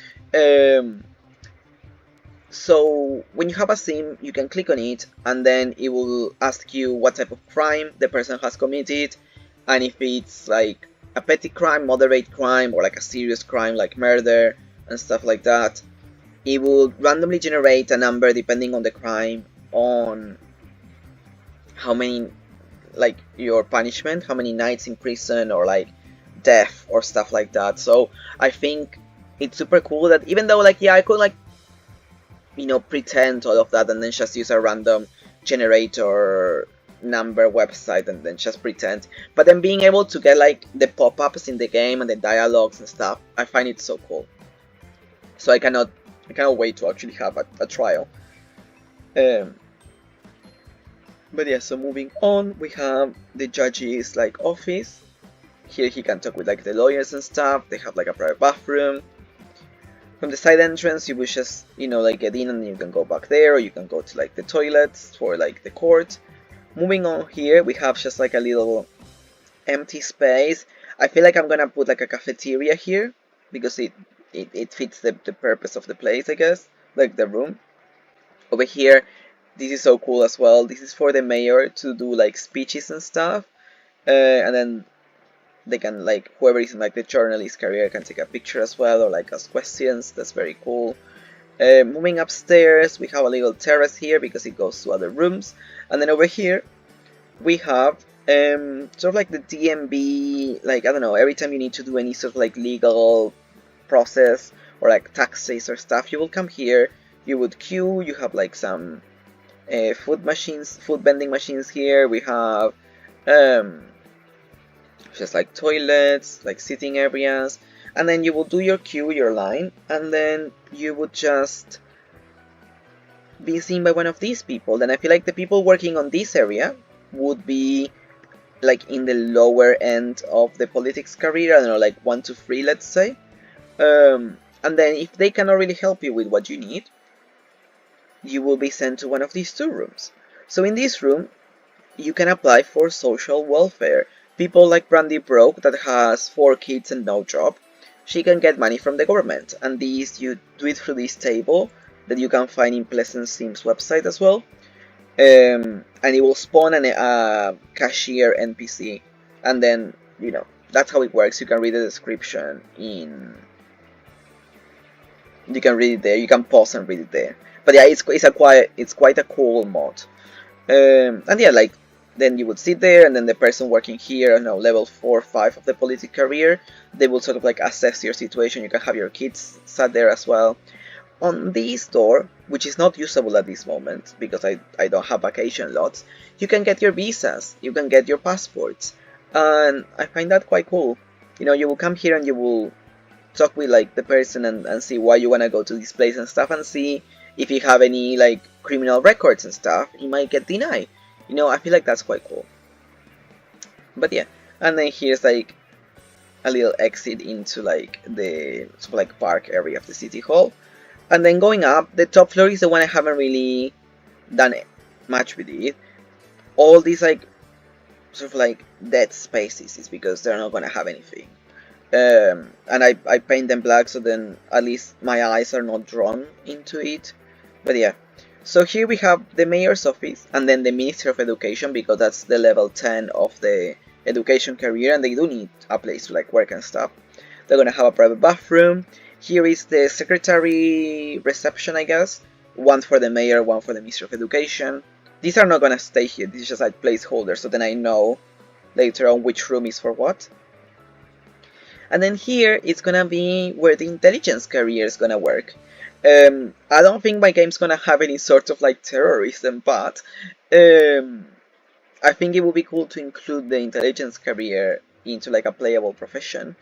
So when you have a sim, you can click on it, and then it will ask you what type of crime the person has committed, and if it's like a petty crime, moderate crime, or like a serious crime like murder and stuff like that. It will randomly generate a number depending on the crime, on how many, like your punishment, how many nights in prison, or like death or stuff like that. So I think it's super cool that, even though like, yeah, I could like, you know, pretend all of that and then just use a random generator number website and then just pretend, but then being able to get like the pop-ups in the game and the dialogues and stuff, I find it so cool. So I cannot wait to actually have a trial. But yeah, so moving on, we have the judge's like office. Here he can talk with like the lawyers and stuff. They have like a private bathroom. From the side entrance, you will just, you know, like get in and you can go back there, or you can go to like the toilets for like the court. Moving on, here we have just like a little empty space. I feel like I'm gonna put like a cafeteria here, because it fits the purpose of the place, I guess, like the room. Over here, this is so cool as well. This is for the mayor to do like speeches and stuff, and then they can, like, whoever is in like the journalist career can take a picture as well, or like ask questions. That's very cool. Moving upstairs, we have a little terrace here because it goes to other rooms, and then over here we have sort of like the DMB, like, I don't know, every time you need to do any sort of like legal process or like taxes or stuff, you will come here, you would queue. You have like some food vending machines here. We have just like toilets, like sitting areas, and then you will do your queue, your line, and then you would just be seen by one of these people. Then I feel like the people working on this area would be like in the lower end of the politics career, I don't know, like 1 to 3, let's say. And then if they cannot really help you with what you need, you will be sent to one of these 2 rooms. So in this room, you can apply for social welfare. People like Brandy Broke, that has 4 kids and no job, she can get money from the government, and these, you do it through this table that you can find in Pleasant Sim's website as well. And it will spawn a cashier NPC, and then, you know, that's how it works. You can read the description you can read it there. You can pause and read it there. But yeah, it's quite a cool mod. And yeah, like, then you would sit there, and then the person working here, you know, level 4 or 5 of the political career, they will sort of like assess your situation. You can have your kids sat there as well. On this door, which is not usable at this moment because I don't have vacation lots, you can get your visas, you can get your passports, and I find that quite cool. You know, you will come here and you will talk with like the person and see why you want to go to this place and stuff, and see if you have any like criminal records and stuff. You might get denied. You know, I feel like that's quite cool. But yeah, and then here's like a little exit into like the sort of like park area of the city hall. And then going up, the top floor is the one I haven't really done much with it. All these like sort of like dead spaces is because they're not gonna have anything. And I paint them black, so then at least my eyes are not drawn into it. But yeah, so here we have the mayor's office, and then the Ministry of Education, because that's the level 10 of the education career, and they do need a place to like work and stuff. They're gonna have a private bathroom. Here is the secretary reception, I guess. One for the mayor, one for the Ministry of Education. These are not gonna stay here. This is just like placeholders, so then I know later on which room is for what. And then here it's gonna be where the intelligence career is gonna work. I don't think my game's gonna have any sort of like terrorism, but I think it would be cool to include the intelligence career into like a playable profession.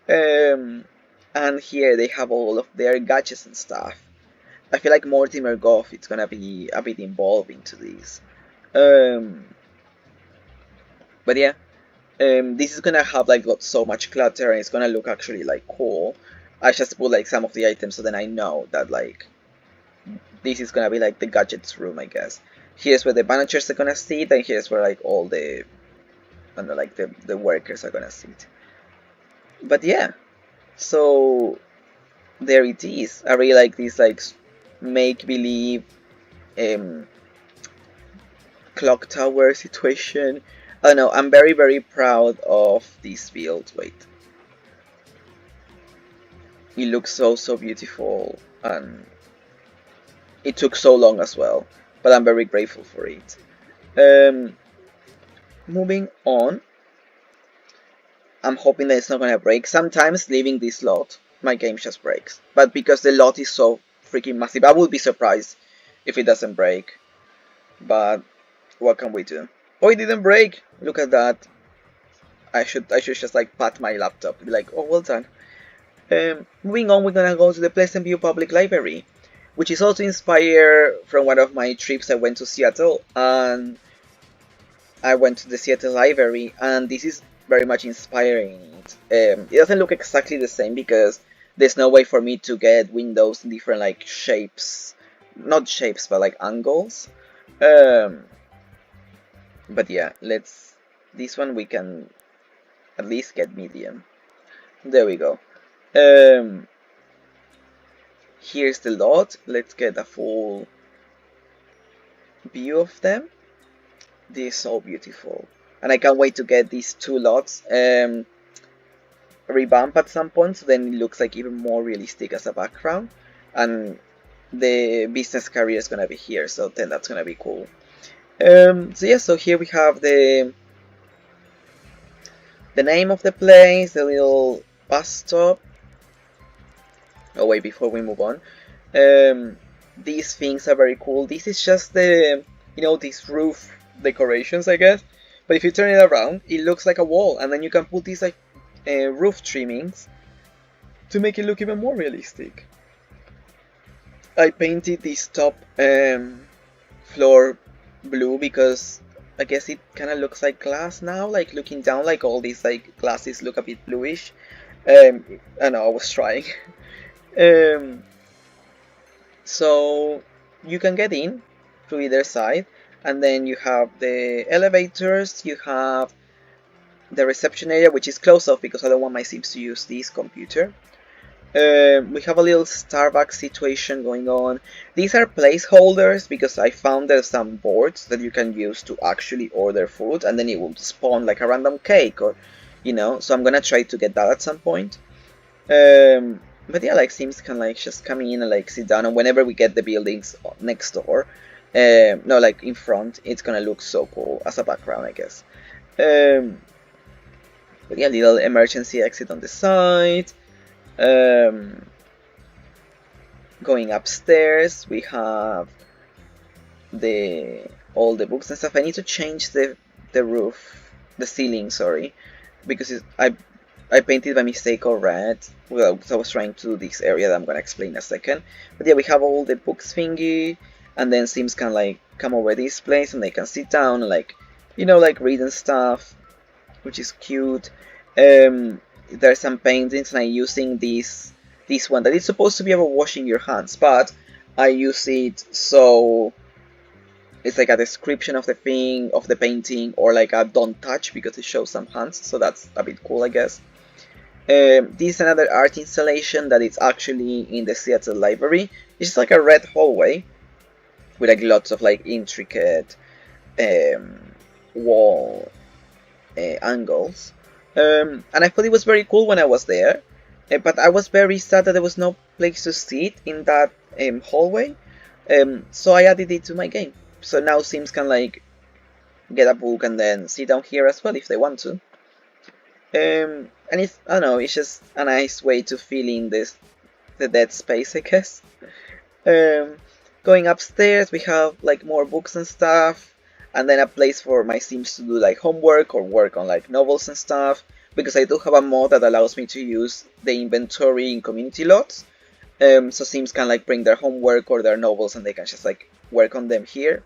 And here they have all of their gadgets and stuff. I feel like Mortimer Goff is gonna be a bit involved into this. Um, but yeah, this is gonna have like got so much clutter and it's gonna look actually like cool. I just put like some of the items so then I know that like this is gonna be like the gadgets room, I guess. Here's where the managers are gonna sit, and here's where like all the, I don't know, like the workers are gonna sit. But yeah, so there it is. I really like this like make believe um clock tower situation. I don't know, I'm very proud of this build. Wait. It looks so beautiful, and it took so long as well, but I'm very grateful for it. Moving on, I'm hoping that it's not gonna break. Sometimes leaving this lot, my game just breaks, but because the lot is so freaking massive, I would be surprised if it doesn't break. But what can we do? Oh, it didn't break! Look at that. I should just like pat my laptop and be like, oh, well done. Moving on, we're gonna go to the Pleasantview Public Library, which is also inspired from one of my trips. I went to Seattle, and I went to the Seattle Library, and this is very much inspiring it. It doesn't look exactly the same because there's no way for me to get windows in different like shapes, not shapes but like angles. But yeah, let's. This one we can at least get medium. There we go. Here's the lot. Let's get a full view of them. They're so beautiful, and I can't wait to get these two lots revamped at some point, so then it looks like even more realistic as a background. And the business career is gonna be here, so then that's gonna be cool. So yeah, so here we have the name of the place, the little bus stop. Oh wait, before we move on, these things are very cool. This is just the, you know, these roof decorations, I guess. But if you turn it around, it looks like a wall, and then you can put these like roof trimmings to make it look even more realistic. I painted this top floor blue because I guess it kind of looks like glass now, like looking down, like all these like glasses look a bit bluish. I know, I was trying. So you can get in to either side, and then you have the elevators, you have the reception area, which is closed off because I don't want my Sims to use this computer. We have a little Starbucks situation going on. These are placeholders because I found there's some boards that you can use to actually order food, and then it will spawn like a random cake, or you know. So I'm gonna try to get that at some point. But yeah, like Sims can like just come in and like sit down, and whenever we get the buildings next door, no, like in front, it's gonna look so cool as a background, I guess. But yeah, little emergency exit on the side. Going upstairs, we have all the books and stuff. I need to change the roof, the ceiling, sorry, because I painted by mistake all red. Well, because I was trying to do this area that I'm gonna explain in a second. But yeah, we have all the books thingy, and then Sims can like come over this place and they can sit down and like, you know, like read and stuff, which is cute. There's some paintings, and I'm using this one that is supposed to be about washing your hands, but I use it so it's like a description of the thing, of the painting, or like a don't touch because it shows some hands, so that's a bit cool, I guess. This is another art installation that is actually in the Seattle Library. It's just like a red hallway with like lots of like intricate wall angles. And I thought it was very cool when I was there, but I was very sad that there was no place to sit in that hallway. So I added it to my game. So now Sims can like get a book and then sit down here as well if they want to. and it's, I don't know, it's just a nice way to fill in the dead space, I guess. Um, Going upstairs, we have like more books and stuff, and then a place for my Sims to do like homework or work on like novels and stuff. Because I do have a mod that allows me to use the inventory in community lots. So Sims can like bring their homework or their novels, and they can just like work on them here.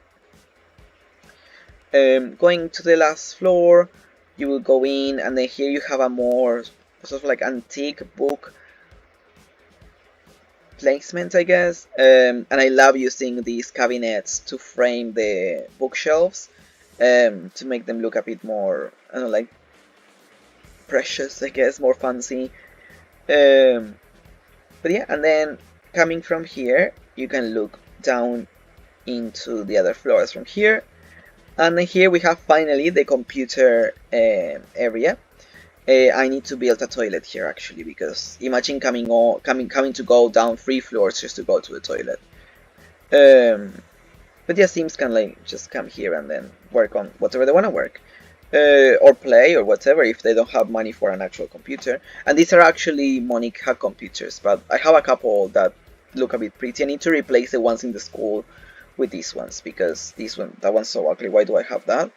Going to the last floor, you will go in, and then here you have a more sort of like antique book placement, I guess. And I love using these cabinets to frame the bookshelves, to make them look a bit more, I don't know, like precious, I guess, more fancy. But yeah, and then coming from here, you can look down into the other floors from here. And then here we have finally the computer area. I need to build a toilet here actually, because imagine coming to go down 3 floors just to go to the toilet. But yeah, Sims can like just come here and then work on whatever they want to work, or play or whatever if they don't have money for an actual computer. And these are actually Monica computers, but I have a couple that look a bit pretty. I need to replace the ones in the school with these ones, because that one's so ugly. Why do I have that?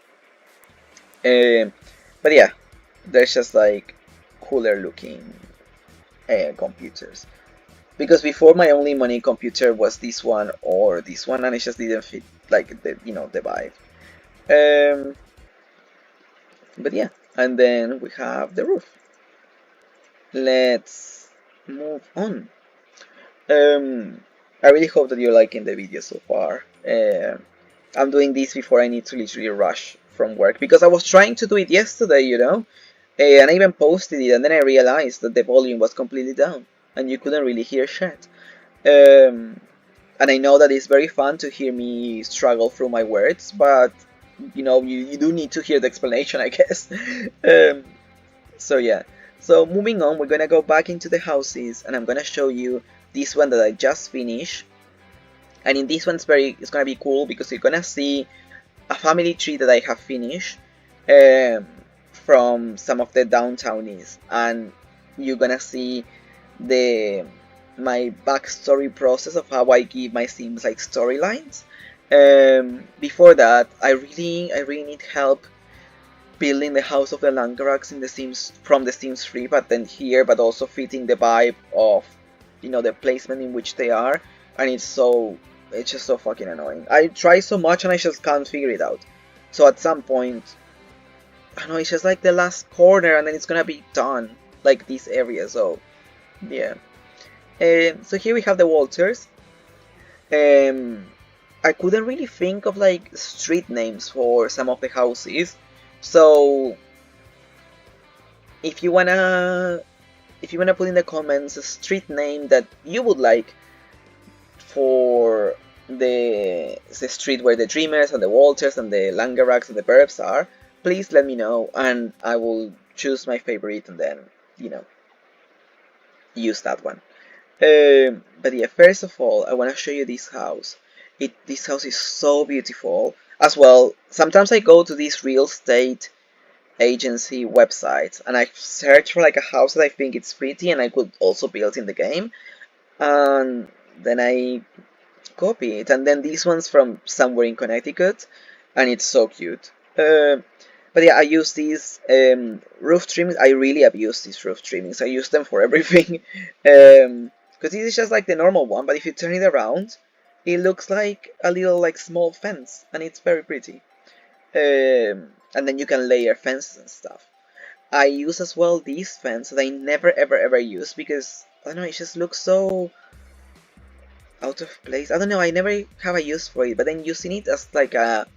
But yeah, there's just like cooler looking computers. Because before my only money computer was this one or this one, and it just didn't fit like the vibe. But yeah, and then we have the roof. Let's move on. I really hope that you're liking the video so far. I'm doing this before I need to literally rush from work, because I was trying to do it yesterday, and I even posted it, and then I realized that the volume was completely down and you couldn't really hear shit. And I know that it's very fun to hear me struggle through my words, but you do need to hear the explanation, I guess. So yeah. So moving on, we're gonna go back into the houses, and I'm gonna show you this one that I just finished. And in this one, it's gonna be cool because you're gonna see a family tree that I have finished from some of the downtownies, and you're gonna see my backstory process of how I give my Sims like storylines. Before that, I really need help building the house of the Langaraks in the Sims from the Sims 3, but also fitting the vibe of the placement in which they are, and it's just so fucking annoying. I try so much and I just can't figure it out. So at some point, I don't know, it's just like the last corner and then it's gonna be done, like this area. So yeah. So here we have the Walters. I couldn't really think of like street names for some of the houses, so if you wanna put in the comments a street name that you would like for the street where the Dreamers and the Walters and the Langaraks and the Burbs are, please let me know and I will choose my favorite and then use that one. But yeah, first of all, I want to show you this house. This house is so beautiful. As well, sometimes I go to these real estate agency websites and I search for like a house that I think it's pretty and I could also build in the game, and then I copy it. And then this one's from somewhere in Connecticut, and it's so cute. But yeah, I use these roof trimmings. I really abuse these roof trimmings. I use them for everything. Because this is just like the normal one, but if you turn it around, it looks like a little like small fence, and it's very pretty. And then you can layer fences and stuff. I use as well these fence that I never ever use because I don't know, it just looks so out of place. I don't know, I never have a use for it, but then using it as like a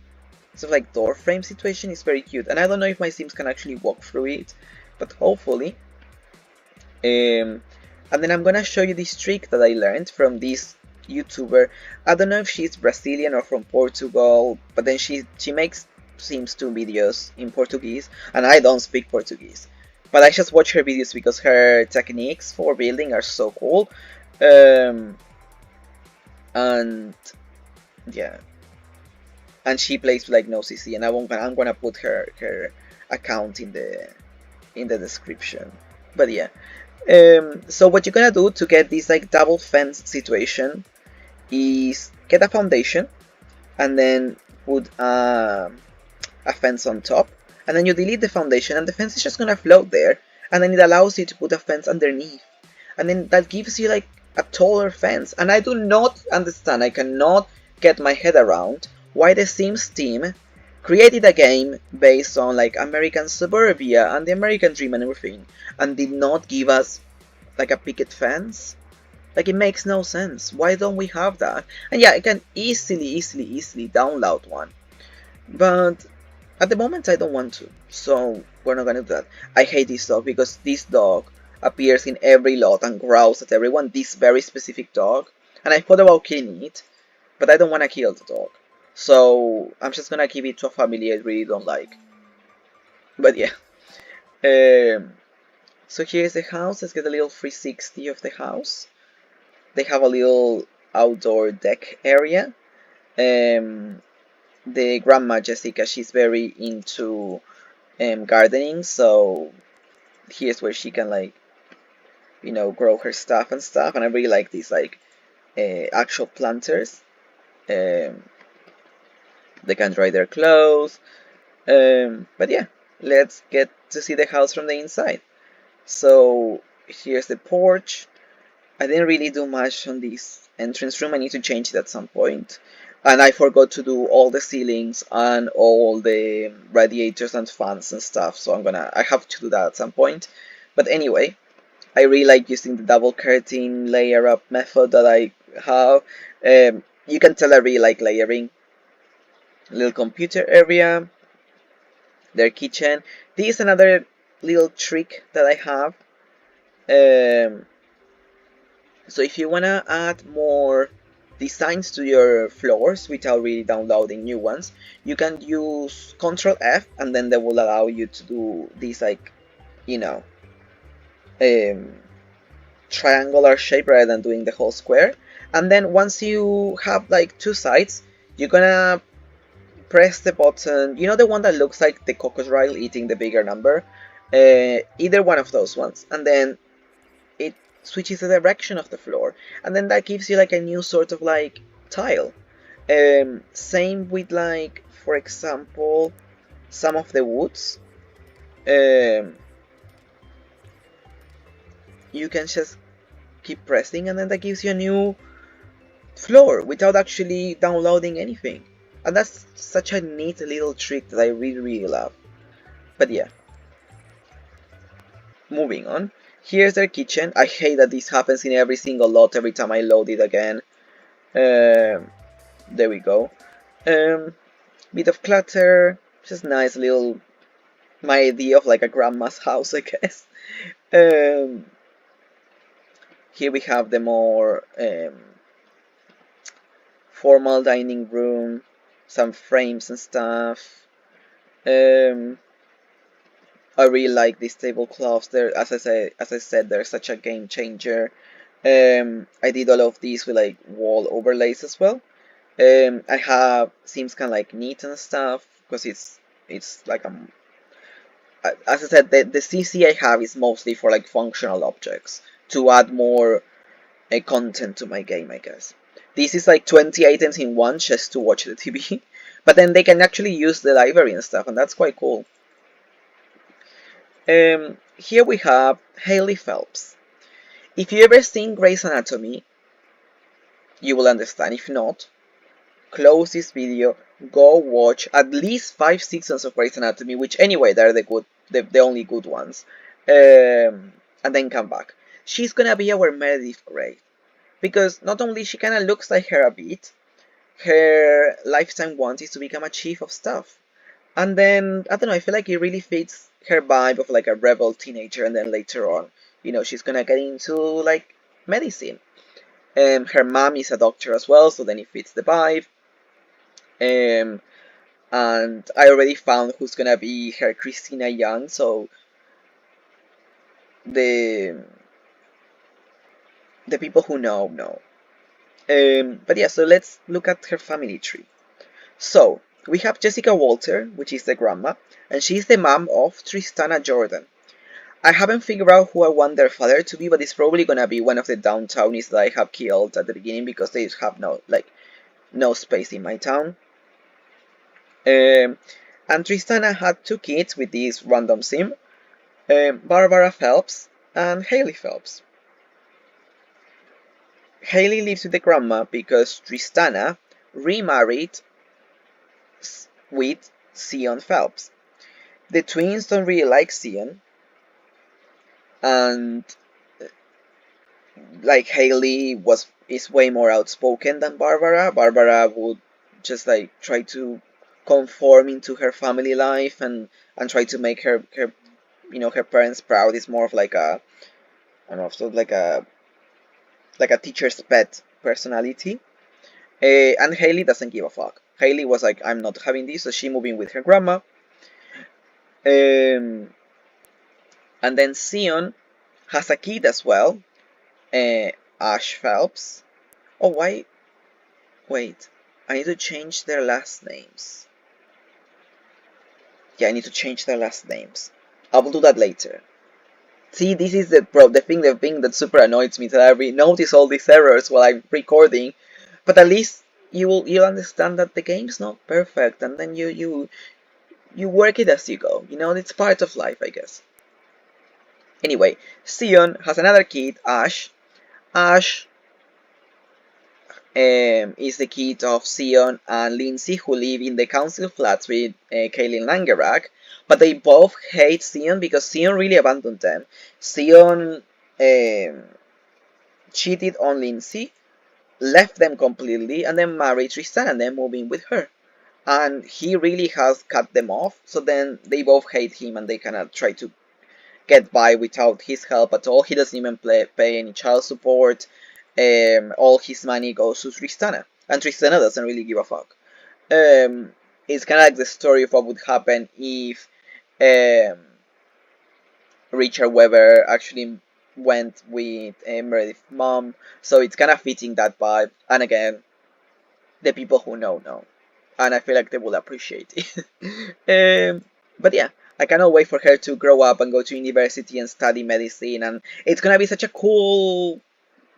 sort of like door frame situation is very cute. And I don't know if my Sims can actually walk through it, but hopefully. And then I'm gonna show you this trick that I learned from this YouTuber. I don't know if she's Brazilian or from Portugal, but then she makes Sims 2 videos in Portuguese, and I don't speak Portuguese. But I just watch her videos because her techniques for building are so cool. And yeah, and she plays like no CC, and I'm gonna put her account in the description. But yeah. So what you're gonna do to get this like double fence situation is get a foundation and then put a fence on top, and then you delete the foundation and the fence is just gonna float there, and then it allows you to put a fence underneath, and then that gives you like a taller fence. And I do not understand, I cannot get my head around why the Sims team created a game based on like American suburbia and the American dream and everything, and did not give us like a picket fence. Like, it makes no sense. Why don't we have that? And yeah, I can easily download one. But at the moment I don't want to. So we're not gonna do that. I hate this dog because this dog appears in every lot and growls at everyone. This very specific dog. And I thought about killing it, but I don't want to kill the dog. So I'm just gonna give it to a family I really don't like. But yeah. Um, so here's the house. Let's get a little 360 of the house. They have a little outdoor deck area. The grandma Jessica, she's very into gardening, so here's where she can like grow her stuff and stuff. And I really like these like actual planters. Um, they can dry their clothes. But yeah, let's get to see the house from the inside. So here's the porch. I didn't really do much on this entrance room. I need to change it at some point. And I forgot to do all the ceilings and all the radiators and fans and stuff. So I have to do that at some point. But anyway, I really like using the double curtain layer up method that I have. You can tell I really like layering. Little computer area, their kitchen. This is another little trick that I have. Um, So if you wanna add more designs to your floors without really downloading new ones, you can use Control F, and then they will allow you to do these like, you know, um, triangular shape rather than doing the whole square. And then once you have like two sides, you're gonna press the button, the one that looks like the crocodile eating the bigger number, either one of those ones, and then it switches the direction of the floor, and then that gives you like a new sort of like tile. Same with like, for example, some of the woods. You can just keep pressing, and then that gives you a new floor without actually downloading anything. And that's such a neat little trick that I really love. But yeah, moving on. Here's their kitchen. I hate that this happens in every single lot every time I load it again. There we go. Bit of clutter. Just nice little, my idea of like a grandma's house, I guess. Here we have the more formal dining room, some frames and stuff. I really like these tablecloths. They're, as I said, they're such a game changer. I did all of these with like wall overlays as well. I have seems kind of like neat and stuff because it's like as I said, the CC I have is mostly for like functional objects to add more content to my game, I guess. This is like 20 items in one just to watch the TV, but then they can actually use the library and stuff, and that's quite cool. Here we have Hayley Phelps. If you ever seen Grey's Anatomy, you will understand. If not, close this video, go watch at least 5 seasons of Grey's Anatomy, which anyway they're the only good ones, and then come back. She's gonna be our Meredith Grey, because not only she kinda looks like her a bit, her lifetime want is to become a chief of staff. And then, I don't know, I feel like it really fits her vibe of like a rebel teenager, and then later on, she's gonna get into like medicine. Her mom is a doctor as well, so then it fits the vibe. And I already found who's gonna be her Christina Young, so the people who know. But yeah, so let's look at her family tree. So we have Jessica Walter, which is the grandma, and she's the mom of Tristana Jordan. I haven't figured out who I want their father to be, but it's probably gonna be one of the downtownies that I have killed at the beginning because they have no space in my town. Um, and Tristana had two kids with this random sim, Barbara Phelps and Haley Phelps. Haley lives with the grandma because Tristana remarried with Sion Phelps. The twins don't really like Sion, and like Haley is way more outspoken than Barbara. Barbara would just like try to conform into her family life and try to make her parents proud. It's more of like a I don't know, sort of like a teacher's pet personality. And Haley doesn't give a fuck. Haley was like, I'm not having this, so she moved in with her grandma. Um, and then Sion has a kid as well, Ash Phelps. Oh, why? Wait, I need to change their last names. Yeah, I need to change their last names. I will do that later. See, this is the thing that super annoys me that I notice all these errors while I'm recording, but at least you'll understand that the game's not perfect, and then you work it as you go. It's part of life, I guess. Anyway, Sion has another kid, Ash. Ash is the kid of Sion and Lindsay, who live in the council flats with Kaylin Langerak, but they both hate Sion because Sion really abandoned them. Sion cheated on Lindsay, left them completely, and then married Tristan and then moved in with her. And he really has cut them off, so then they both hate him and they kind of try to get by without his help at all. He doesn't even pay any child support. All his money goes to Tristana, and Tristana doesn't really give a fuck. It's kind of like the story of what would happen if um, Richard Weber actually went with Meredith's mom. So it's kind of fitting that vibe. And again, the people who know, and I feel like they will appreciate it. But yeah, I cannot wait for her to grow up and go to university and study medicine, and it's gonna be such a cool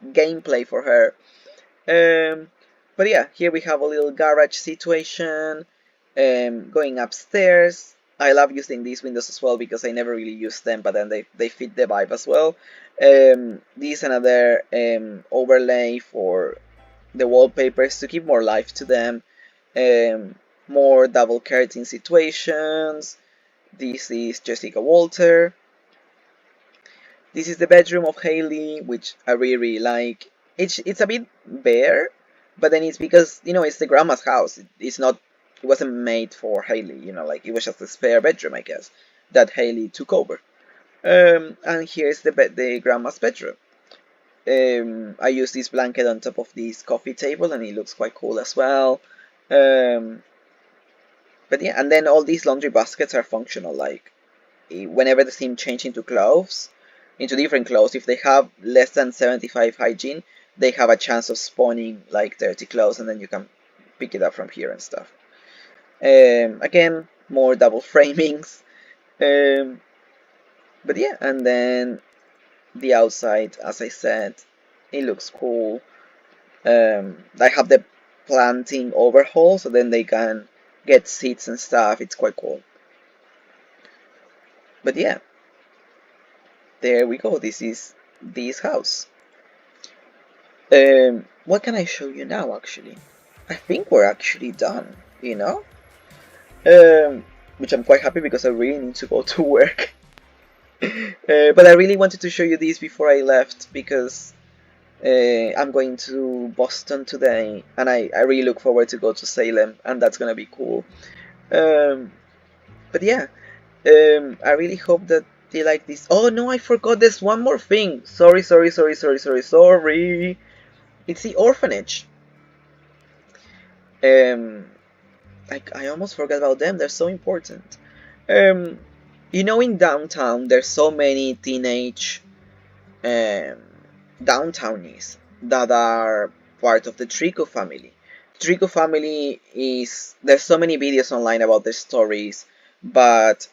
gameplay for her. But yeah, here we have a little garage situation. Going upstairs. I love using these windows as well because I never really use them, but then they fit the vibe as well. This is another overlay for the wallpapers to give more life to them. More double curtain situations. This is Jessica Walter. This is the bedroom of Haley, which I really like. It's a bit bare, but then it's because it's the grandma's house. It wasn't made for Haley. Like it was just a spare bedroom, I guess, that Haley took over. And here's the grandma's bedroom. I use this blanket on top of this coffee table, and it looks quite cool as well. Um, but yeah, and then all these laundry baskets are functional. Like whenever the sim change into different clothes, if they have less than 75 hygiene, they have a chance of spawning like dirty clothes, and then you can pick it up from here and stuff. Again, more double framings. Um, but yeah, and then the outside, as I said, it looks cool. I have the planting overhaul, so then they can get seeds and stuff. It's quite cool. But yeah, there we go. This is this house. What can I show you now? Actually, I think we're actually done. Which I'm quite happy because I really need to go to work. But I really wanted to show you this before I left because I'm going to Boston today, and I really look forward to go to Salem, and that's gonna be cool. But yeah, I really hope that they like this. Oh no, I forgot. There's one more thing. Sorry, sorry, sorry, sorry, sorry, sorry. It's the orphanage. Um, I almost forgot about them. They're so important. Um, in downtown, there's so many teenage um, downtownies that are part of the Trico family. Trico family there's so many videos online about their stories, but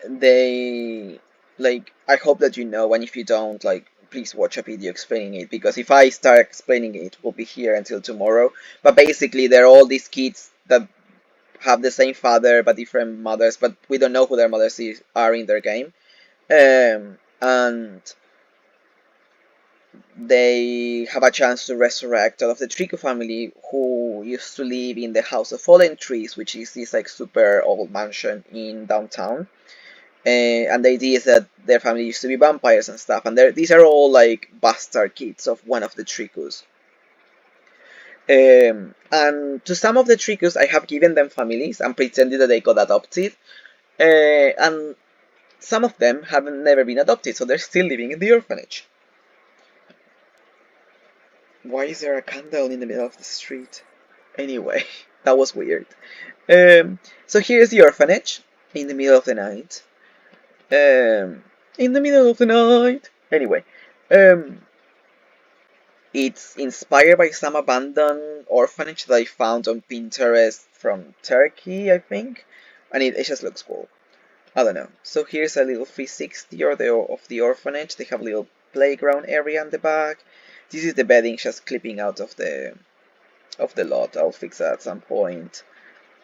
they like, I hope that you know, and if you don't, like, please watch a video explaining it, because if I start explaining it, we'll be here until tomorrow. But basically, they're all these kids that have the same father but different mothers, but we don't know who their mothers are in their game. And they have a chance to resurrect all of the Trico family who used to live in the House of Fallen Trees, which is this like super old mansion in downtown. And the idea is that their family used to be vampires and stuff, and these are all like bastard kids of one of the Tricos. And to some of the Tricos, I have given them families and pretended that they got adopted. And some of them have never been adopted, so they're still living in the orphanage. Why is there a candle in the middle of the street? Anyway, that was weird. So here's the orphanage in the middle of the night. In the middle of the night. Anyway, um, it's inspired by some abandoned orphanage that I found on Pinterest from Turkey, I think, and it just looks cool. I don't know. So here's a little 360 of the orphanage. They have a little playground area in the back. This is the bedding just clipping out of the lot. I'll fix that at some point.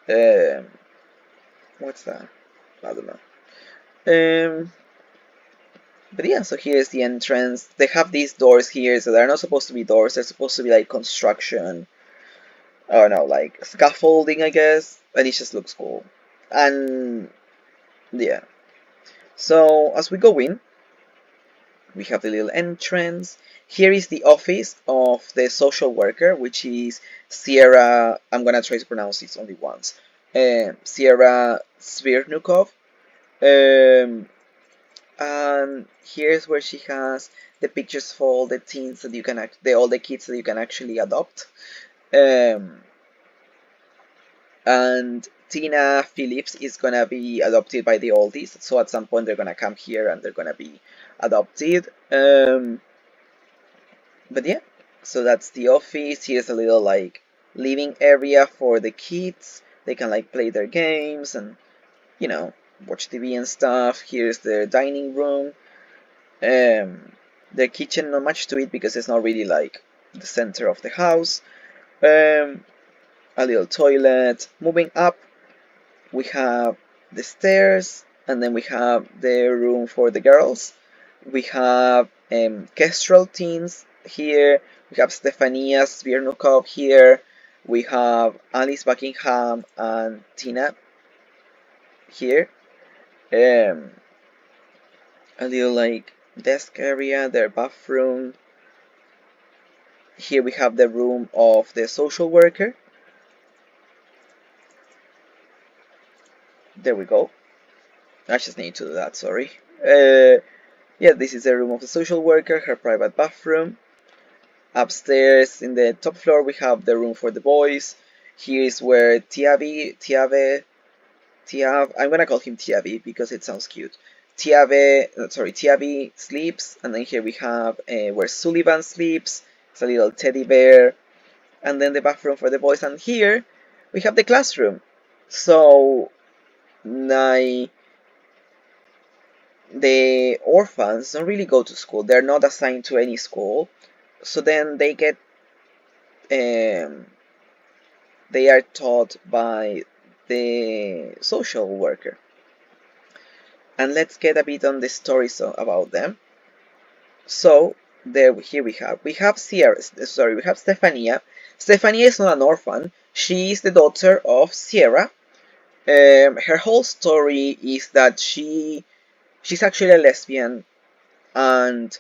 Um, what's that? I don't know. Um, but yeah, so here's the entrance. They have these doors here, so they're not supposed to be doors. They're supposed to be like construction. I don't know, like scaffolding, I guess. And it just looks cool. And yeah. So as we go in, we have the little entrance. Here is the office of the social worker, which is Sierra. I'm gonna try to pronounce this only once. Sierra Svirnukov. Um, and here's where she has the pictures for all the teens that you can all the kids that you can actually adopt. Um, and Tina Phillips is gonna be adopted by the oldies, so at some point they're gonna come here and they're gonna be adopted. But yeah, so that's the office. Here's a little like living area for the kids. They can like play their games and, you know, watch TV and stuff. Here's their dining room. Their kitchen, not much to it because it's not really like the center of the house. A little toilet. Moving up, we have the stairs, and then we have the room for the girls. We have Kestrel teens here. We have Stefania Svirnukov here. We have Alice Buckingham and Tina here. A little like desk area, their bathroom. Here we have the room of the social worker. There we go. I just need to do that, sorry. Yeah, this is the room of the social worker, her private bathroom. Upstairs in the top floor we have the room for the boys. Here is where Tiave, I'm gonna call him Tiavi because it sounds cute. Tiavi sleeps, and then here we have where Sullivan sleeps. It's a little teddy bear, and then the bathroom for the boys. And here we have the classroom. So the orphans don't really go to school. They're not assigned to any school. So then they get they are taught by the social worker. And let's get a bit on the stories about them. So here we have Stefania. Stefania is not an orphan. She is the daughter of Sierra. Her whole story is that she's actually a lesbian, and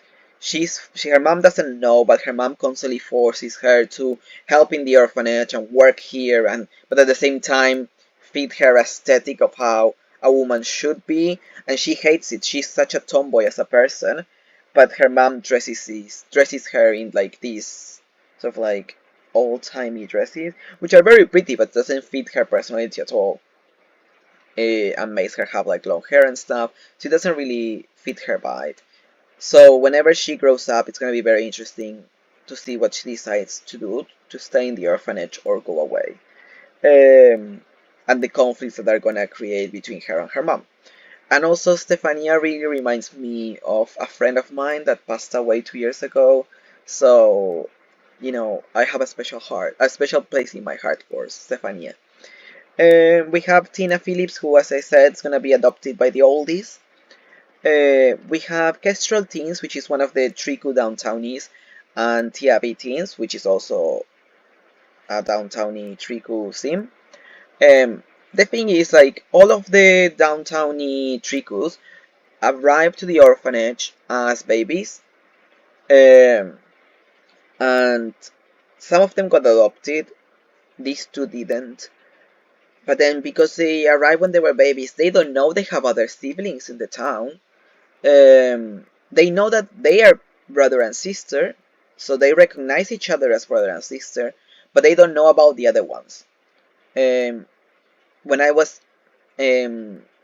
her mom doesn't know, but her mom constantly forces her to help in the orphanage and work here, but at the same time feed her aesthetic of how a woman should be, and she hates it. She's such a tomboy as a person, but her mom dresses her in like these sort of like old-timey dresses, which are very pretty but doesn't fit her personality at all. And makes her have like long hair and stuff, so it doesn't really fit her vibe. So whenever she grows up, it's going to be very interesting to see what she decides to do, to stay in the orphanage or go away. And the conflicts that are going to create between her and her mom. And also Stefania really reminds me of a friend of mine that passed away 2 years ago. So, I have a special place in my heart for Stefania. We have Tina Phillips, who, as I said, is gonna be adopted by the oldies. We have Kestrel Teens, which is one of the Triku downtownies, and Tiabi Teens, which is also a downtownie Triku sim. The thing is, like, all of the downtownie Trikus arrived to the orphanage as babies, um, and some of them got adopted. These two didn't. But then, because they arrived when they were babies, they don't know they have other siblings in the town. They know that they are brother and sister, so they recognize each other as brother and sister, but they don't know about the other ones. Um, when I was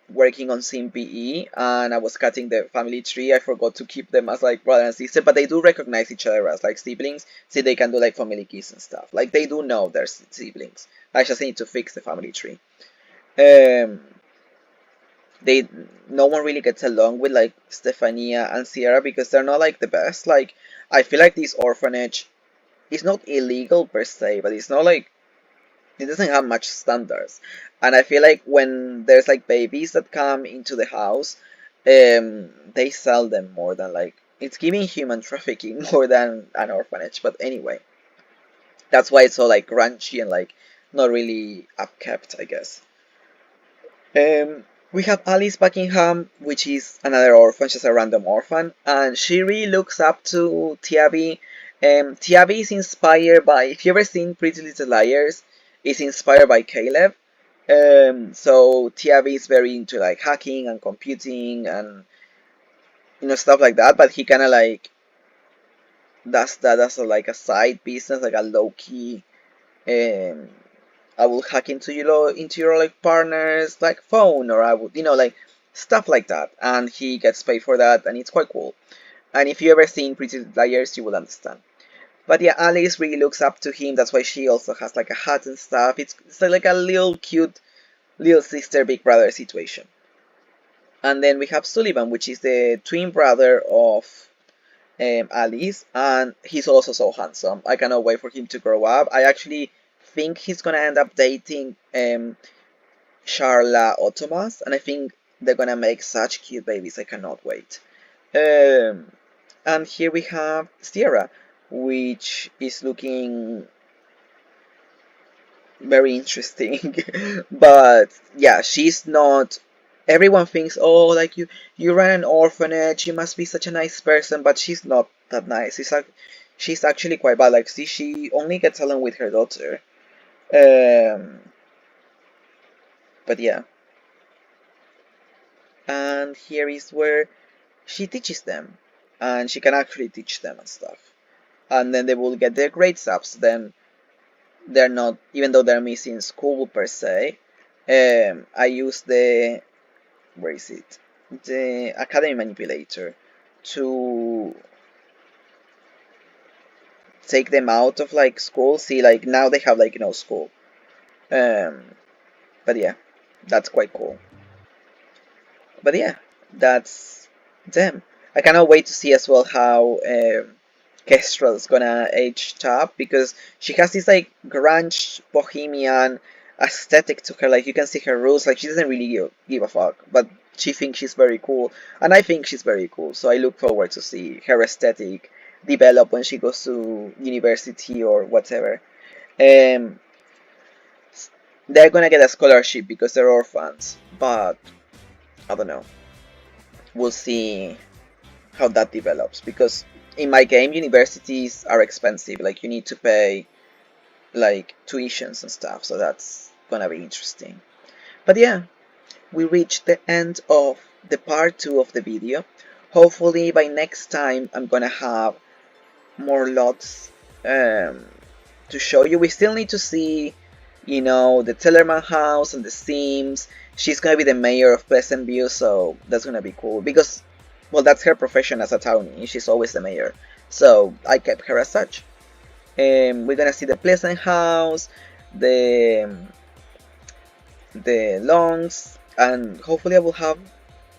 working on SimPE and I was cutting the family tree, I forgot to keep them as like brother and sister, but they do recognize each other as like siblings, so they can do like family keys and stuff. Like they do know they're siblings. I just need to fix the family tree. Um, they No one really gets along with like Stefania and Sierra because they're not like the best. Like I feel like this orphanage is not illegal per se, but it's not like it doesn't have much standards. And I feel like when there's like babies that come into the house, they sell them more than like it's giving human trafficking more than an orphanage. But anyway, that's why it's so like grungy and like not really upkept, I guess. We have Alice Buckingham, which is another orphan, she's a random orphan, and she really looks up to Tiabi. Tiabi is inspired by, if you ever seen Pretty Little Liars, is inspired by Caleb. So Tiabi is very into like hacking and computing and stuff like that, but he kind of like does that as like a side business, like a low key. Um, I will hack into your like partner's like phone, or I would like stuff like that, and he gets paid for that, and it's quite cool. And if you ever seen Pretty Liars, you will understand. But yeah, Alice really looks up to him. That's why she also has like a hat and stuff. It's like a little cute little sister big brother situation. And then we have Sullivan, which is the twin brother of Alice, and he's also so handsome. I cannot wait for him to grow up. I actually think he's gonna end up dating Charla Ottomas, and I think they're gonna make such cute babies. I cannot wait. Um, and here we have Sierra, which is looking very interesting. But yeah, she's not. Everyone thinks, oh, like you run an orphanage, you must be such a nice person, but she's not that nice. She's actually quite bad. Like, see, she only gets along with her daughter. Um, but yeah, and here is where she teaches them, and she can actually teach them and stuff. And then they will get their grades up. So then they're not, even though they're missing school per se. I use the where is it? The academy manipulator to take them out of like school. See, like now they have like no school. Um, but yeah, that's quite cool. But yeah, that's them. I cannot wait to see as well how Kestrel's gonna age up, because she has this like grunge bohemian aesthetic to her. Like you can see her rules. Like she doesn't really give a fuck, but she thinks she's very cool, and I think she's very cool. So I look forward to see her aesthetic develop when she goes to university or whatever. Um, they're gonna get a scholarship because they're orphans, but I don't know. We'll see how that develops, because in my game universities are expensive. Like you need to pay like tuitions and stuff, so that's gonna be interesting. But yeah, we reached the end of the part 2 of the video. Hopefully by next time I'm gonna have more lots to show you. We still need to see, the Tellerman house and the Sims. She's gonna be the mayor of Pleasantview, so that's gonna be cool, because well, that's her profession as a townie. She's always the mayor, so I kept her as such. We're gonna see the Pleasant house, the longs, and hopefully I will have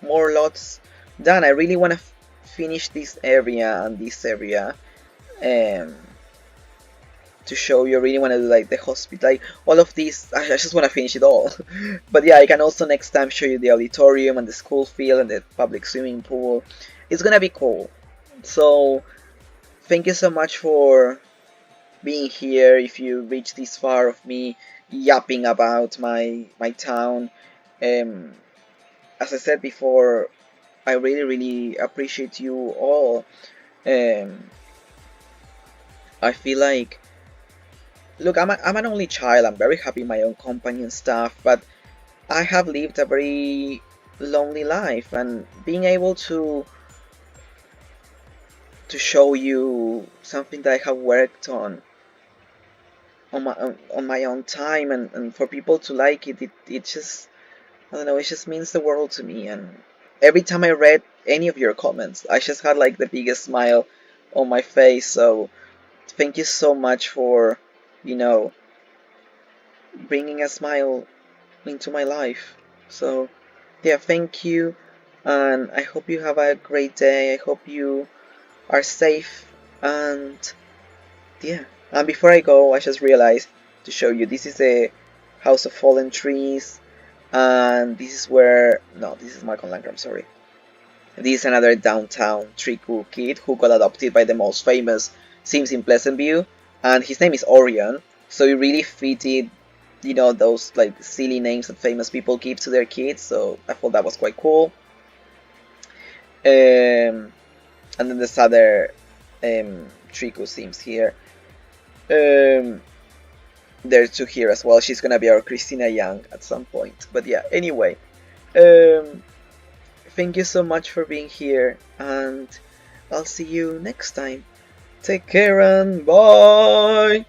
more lots done. I really want to finish this area and this area, um, to show you. I really want to do like the hospital, like all of these. I just want to finish it all. But yeah, I can also next time show you the auditorium and the school field and the public swimming pool. It's gonna be cool. So thank you so much for being here. If you reach this far of me yapping about my town, um, as I said before, I really appreciate you all. Um, I feel like, look, I'm an only child. I'm very happy in my own company and stuff, but I have lived a very lonely life, and being able to show you something that I have worked on my own time, and for people to like it, it just, I don't know, it just means the world to me. And every time I read any of your comments, I just had like the biggest smile on my face. So thank you so much for, you know, bringing a smile into my life. So yeah, thank you, and I hope you have a great day. I hope you are safe, and yeah. And before I go, I just realized to show you, this is a House of Fallen Trees, and this is where, no, this is Malcolm Langer, I'm sorry. This is another downtown Triku kid who got adopted by the most famous Sims in Pleasantview, and his name is Orion, so it really fitted, you know, those like silly names that famous people give to their kids, so I thought that was quite cool. And then there's other Triku Sims here. There's two here as well. She's gonna be our Christina Young at some point. But yeah, anyway. Thank you so much for being here, and I'll see you next time. Take care and bye!